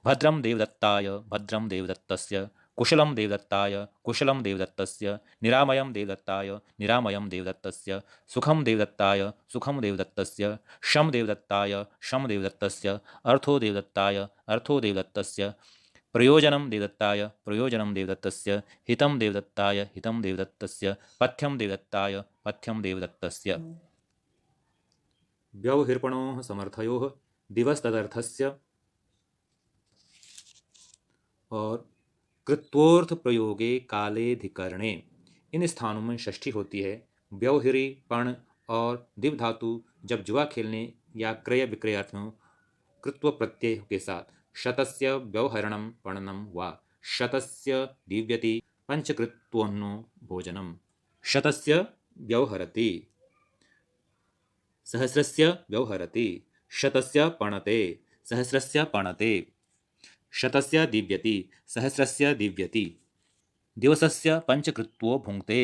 भद्रम देवदत्ताय, भद्रम देवदत्तस्य। कुशलम देवदत्ताय, कुशलम देवदत्तस्य। निरामयम देवदत्ताय, निरामयम देवदत्तस्य। सुखम देवदत्ताय, सुखम देवदत्तस्य। शम देवदत्ताय, शम देवदत्तस्य। अर्थो देवदत्ताय, अर्थो देवदत्तस्य। प्रयोजनम देवदत्ताय, प्रयोजनम देवदत्तस्य। हितम देवदत्ताय, हितम देवदत्तस्य। पथ्यम देवदत्ताय, पथ्यम देवदत्तस्य। व्यवहिर्पणोः समर्थयोः दिवस्तदर्थस्य और कृत्वोर्थ प्रयोगे कालेधिकरणे, इन स्थानों में षष्ठी होती है। व्यवहिरी पण और दिव धातु जब जुआ खेलने या क्रय विक्रय अर्थ में कृत्व प्रत्यय के साथ शतस्य व्यवहरणम पणनम वा शतस्य दिव्यति पंचकृत्वोन्नो भोजनम, शतस्य व्यवहरति, सहस्रस्य व्यवहरति, शतस्य पणते, सहस्रस्य पणते, शतस्य दिव्यति, सहस्रस्य दिव्यति, दिवसस्य पंचकृत्वो भुंक्ते,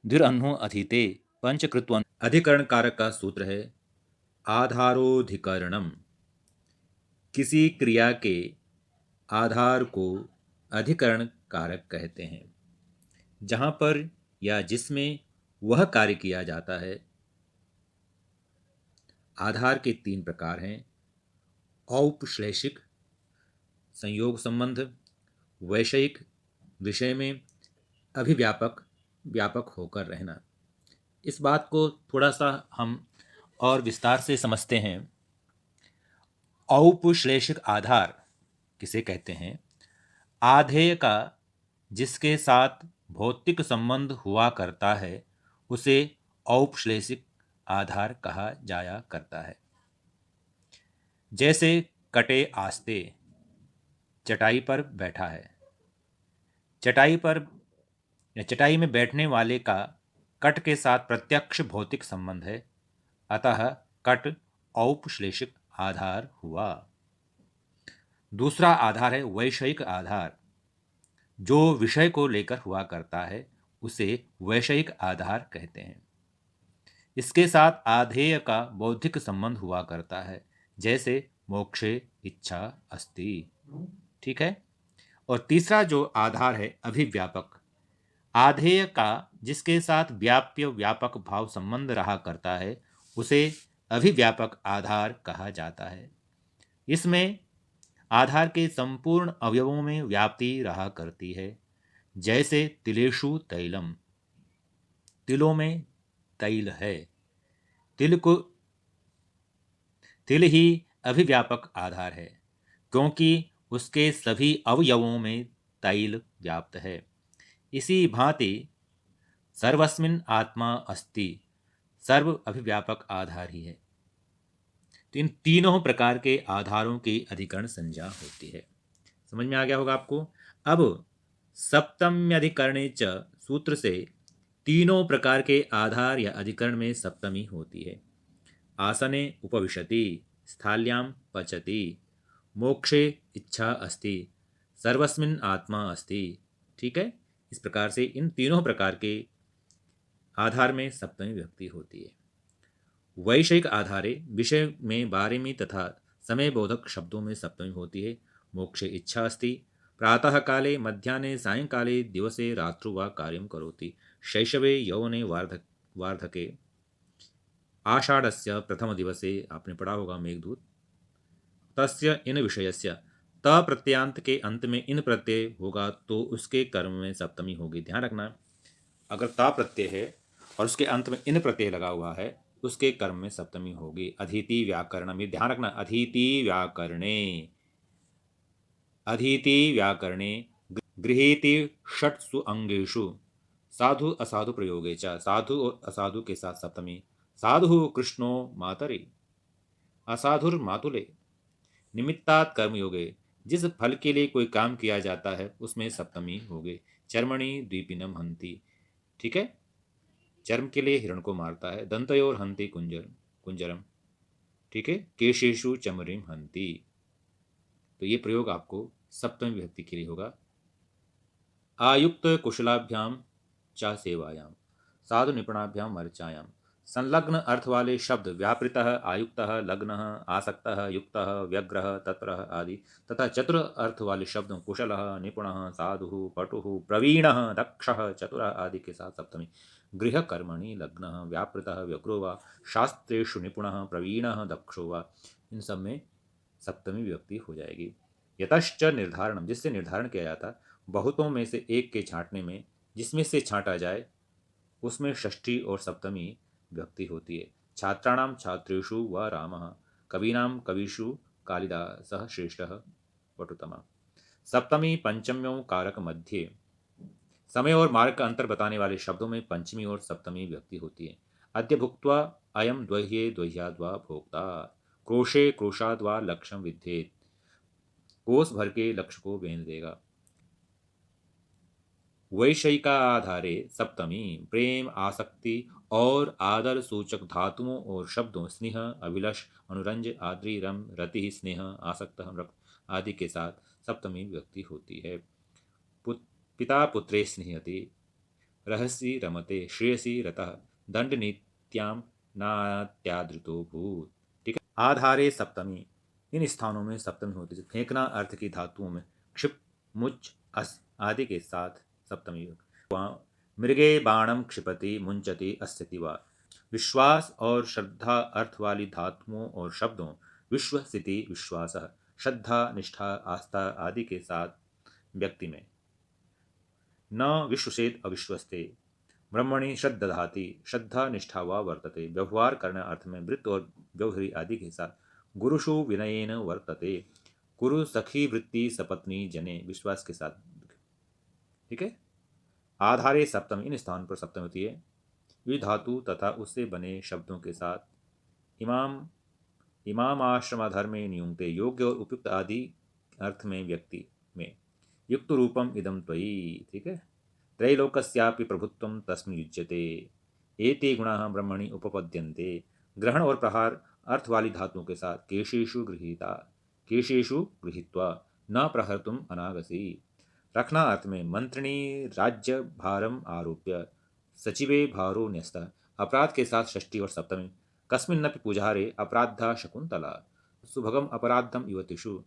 द्विरन्नो अधीते, पंचकृत्व। अधिकरण कारक का सूत्र है आधारोधिकरणम। किसी क्रिया के आधार को अधिकरण कारक कहते हैं। जहां पर या जिसमें वह कार्य किया जाता है। आधार के 3 प्रकार हैं: औपश्लेषिक, संयोग संबंध, वैषयिक, विषय में अभिव्यापक, व्यापक होकर रहना। इस बात को थोड़ा सा हम और विस्तार से समझते हैं। औपश्लेषिक आधार किसे कहते हैं? आधेय का जिसके साथ भौतिक संबंध हुआ करता है उसे औपश्लेषिक आधार कहा जाया करता है। जैसे कटे आस्ते, चटाई पर बैठा है। चटाई पर या चटाई में बैठने वाले का कट के साथ प्रत्यक्ष भौतिक संबंध है, अतः कट औपश्लेषिक आधार हुआ। दूसरा आधार है वैषयिक आधार। जो विषय को लेकर हुआ करता है उसे वैषयिक आधार कहते हैं। इसके साथ आधेय का बौद्धिक संबंध हुआ करता है, जैसे मोक्षे इच्छा अस्ति। ठीक है। और तीसरा जो आधार है अभिव्यापक। आधेय का जिसके साथ व्याप्य व्यापक भाव संबंध रहा करता है उसे अभिव्यापक आधार कहा जाता है। इसमें आधार के संपूर्ण अवयवों में व्याप्ति रहा करती है, जैसे तिलेषु तैलम, तिलों में तैल है। तिल ही अभिव्यापक आधार है, क्योंकि उसके सभी अवयवों में तैल व्याप्त है। इसी भांति सर्वस्मिन् आत्मा अस्ति, सर्व अभिव्यापक आधार ही है। तो इन तीनों प्रकार के आधारों की अधिकरण संज्ञा होती है। समझ में आ गया होगा आपको। अब सप्तम्यधिकरणे च सूत्र से तीनों प्रकार के आधार या अधिकरण में सप्तमी होती है। आसने उपविशति, स्थाल्यां पचति, मोक्षे इच्छा अस्ति, सर्वस्मिन् आत्मा अस्ति। ठीक है। इस प्रकार से इन तीनों प्रकार के आधार में सप्तमी विभक्ति होती है। वैषयिक आधारे विषय में बारे में तथा समय बोधक शब्दों में सप्तमी होती है। मोक्षे इच्छा अस्ति, प्रातः काले मध्याह्ने सायंकाले दिवसे रात्रौ वा कार्यं करोति, शैशवे यौवने वार्धके, आषाढ़स्य प्रथम दिवसे, आपने पढ़ा होगा मेघदूत, तस्य इन विषयस्य, त प्रत्ययांत के अंत में इन प्रत्यय होगा तो उसके कर्म में सप्तमी होगी। ध्यान रखना, अगर ता प्रत्यय है और उसके अंत में इन प्रत्यय लगा हुआ है उसके कर्म में सप्तमी होगी। अधीति व्याकरण में ध्यान रखना, अधीति व्याकरणे गृहीति षट्सु अंगेषु साधु असाधु प्रयोगे च, साधु और असाधु के साथ सप्तमी। साधु कृष्णो मातरे, असाधुर मातुले, निमित्तात् कर्मयोगे, जिस फल के लिए कोई काम किया जाता है उसमें सप्तमी होगी। चर्मणि द्वीपिनम हंति, ठीक है, चर्म के लिए हिरण को मारता है। दंतयोर हंति कुंजरम, ठीक है, केशेषु चमरीम हंति। तो ये प्रयोग आपको सप्तमी विभक्ति के लिए होगा। आयुक्त कुशलाभ्याम चा सेवायाम, साधु निपुणाभ्याम अर्चायाम। संलग्न अर्थ वाले शब्द व्यापृतः, आयुक्तः, लग्नः, आसक्तः, युक्तः, व्यग्रः, तत्परः आदि तथा चतुर अर्थ वाले शब्दों कुशलः, निपुणः, साधुः, पटुः, प्रवीणः, दक्षः, चतुरः आदि के साथ सप्तमी। गृह कर्मणि लग्नः, व्यापृतः, व्यग्रो वा, शास्त्रेषु निपुणः, प्रवीणः, दक्षो वा, इन सब में सप्तमी विभक्ति हो जाएगी। यतश्च निर्धारणम, जिससे निर्धारण किया जाता, बहुतों में से एक के छांटने में, जिसमें से छांटा जाए उसमें षष्ठी और सप्तमी विभक्ति होती है। छात्राणां छात्रेषु व रामः, कवीनां कविषु कालिदासः श्रेष्ठः वटुतमा। सप्तमी पंचम्यों कारक मध्य, समय और मार्ग का अंतर बताने वाले शब्दों में पंचमी और सप्तमी व्यक्ति होती है। अद्य भुक्त्वा अयम द्वह्ये द्वह्याद्वा भोक्ता, क्रोशे क्रोशाद्वा लक्ष्यम विद्धेत, कोस भर के लक्ष्य को बेंध देगा। वैषयिका आधारे सप्तमी प्रेम आसक्ति और आदर सूचक धातुओं और शब्दों स्नेह अभिलष अनुरंज आद्री रम रति स्नेह आसक्त रक्त आदि के साथ सप्तमी व्यक्ति होती है। पिता पुत्रे स्नेहते, रहसि रमते, श्रेयसी रतः, दंड नीत्याम नात्यादृतो भूत। ठीक है। आधारे सप्तमी, इन स्थानों में सप्तमी होती है। फेंकना अर्थ की धातुओं में क्षिप मुच अस आदि के साथ सप्तमी। मृगे बाणम क्षिपति मुंचति अस्यति वा। विश्वास और श्रद्धा अर्थ वाली धातुओं और शब्दों विश्व स्थिति विश्वास श्रद्धा निष्ठा आस्था आदि के साथ व्यक्ति में। न विश्वसेत अविश्वस्ते, ब्रह्मणि श्रद्धाति, श्रद्धा निष्ठा व वर्तते, व्यवहार करना अर्थ में वृत्त और व्यवहारी आदि के साथ। गुरुषु विनयेन वर्तते, कुरु सखी वृत्ति सपत्नी जने, विश्वास के साथ। ठीक है। आधारे सप्तमी, इन स्थान पर सप्तमी होती है। ये धातु तथा उससे बने शब्दों के साथ। इमाम आश्रम धर्मे नियुक्ते, योग्य और उपयुक्त आदि अर्थ में व्यक्ति में। युक्त रूपम इदम त्वयि। ठीक है। त्रैलोकस्यापि प्रभुत्वम तस्मिन् युज्यते, एते गुणाः ब्रह्मणि उपपद्यन्ते। ग्रहण और प्रहार अर्थ वाली धातुओं के साथ। केशेषु गृहीता, केशेषु गृहीत्वा न प्रहर्तुम अनागसी। रखना अर्थ में मंत्रिणी राज्य भारम आरोप्य, सचिवे भारो न्यस्तः, अपराध के साथ षष्ठी और सप्तमी। कस्मिन्नपि पूजारे अपराधा शकुंतला, सुभगम अपराधम युवतिषु,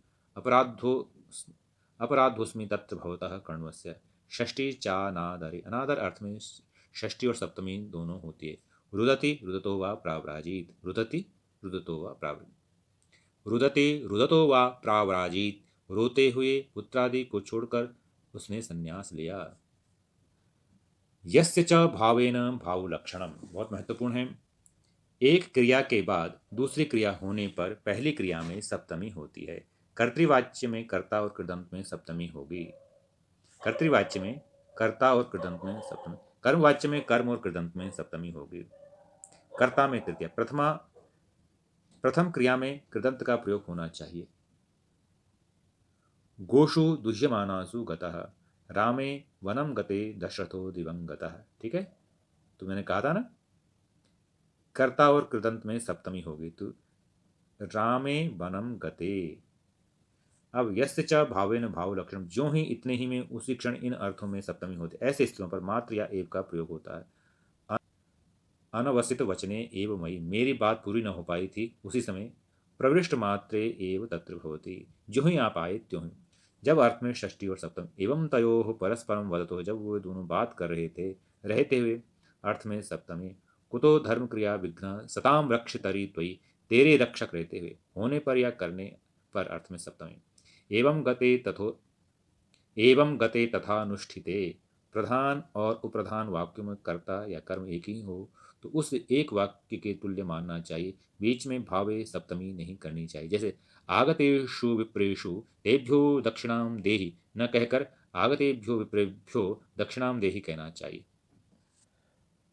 अपराधोस्मि तत्र भवतः कर्णवस्य। षष्ठी चानादरे, अनादर अर्थ में षष्ठी और सप्तमी दोनों होती है। रुदति रुदतो वा प्राव्राजित, रुदति रुदतो वा प्राव्राजित, रुदते रुदतो वा प्राव्राजित, रोते हुए पुत्रादि को छोड़कर उसने संन्यास लिया। यस्य च भावेन भाव लक्षणम, बहुत महत्वपूर्ण है। एक क्रिया के बाद दूसरी क्रिया होने पर पहली क्रिया में सप्तमी होती है। कर्तृवाच्य में कर्ता और कृदंत में सप्तमी होगी। कर्तृवाच्य में कर्ता और कृदंत में सप्तमी, कर्मवाच्य में कर्म और कृदंत में सप्तमी होगी। कर्ता में तृतीया, प्रथम क्रिया में कृदंत का प्रयोग होना चाहिए। गोषु दुह्यमानासु गतः, रामे वनम गते दशरथो दिवंगतः। ठीक है। तो मैंने कहा था ना, कर्ता और कृदंत में सप्तमी होगी। तो रामे वनम गते। अब यस्य च भावेन भाव लक्षण, जो ही इतने ही में उसी क्षण इन अर्थों में सप्तमी होती है। ऐसे स्थितियों पर मात्र या एव का प्रयोग होता है। अनवसित वचने एव मयि, मेरी बात पूरी न हो पाई थी उसी समय। प्रविष्ट मात्रे एव तत्र भवति, जो ही आप आए त्यों ही। जब अर्थ में षष्ठी और सप्तम। एवं तयोः परस्परम वदतो, जब वो दोनों बात कर रहे थे रहते हुए अर्थ में सप्तमी। कुतो धर्म क्रिया विघ्न सताम रक्ष तरी त्वयि, तेरे रक्षक रहते हुए होने पर या करने पर अर्थ में सप्तमी। एवं गते तथा अनुष्ठिते, प्रधान और उप्रधान वाक्यों में कर्ता या कर्म एक ही हो तो उस एक वाक्य के तुल्य मानना चाहिए। बीच में भावे सप्तमी नहीं करनी चाहिए। जैसे आगतेषु विप्रेषु तेभ्यो दक्षिणाम देहि न कहकर आगतेभ्यो विप्रेभ्यो दक्षिणाम देहि कहना चाहिए।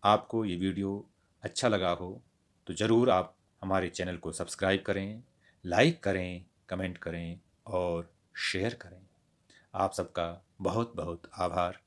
आपको ये वीडियो अच्छा लगा हो तो ज़रूर आप हमारे चैनल को सब्सक्राइब करें, लाइक करें, कमेंट करें और शेयर करें। आप सबका बहुत बहुत आभार।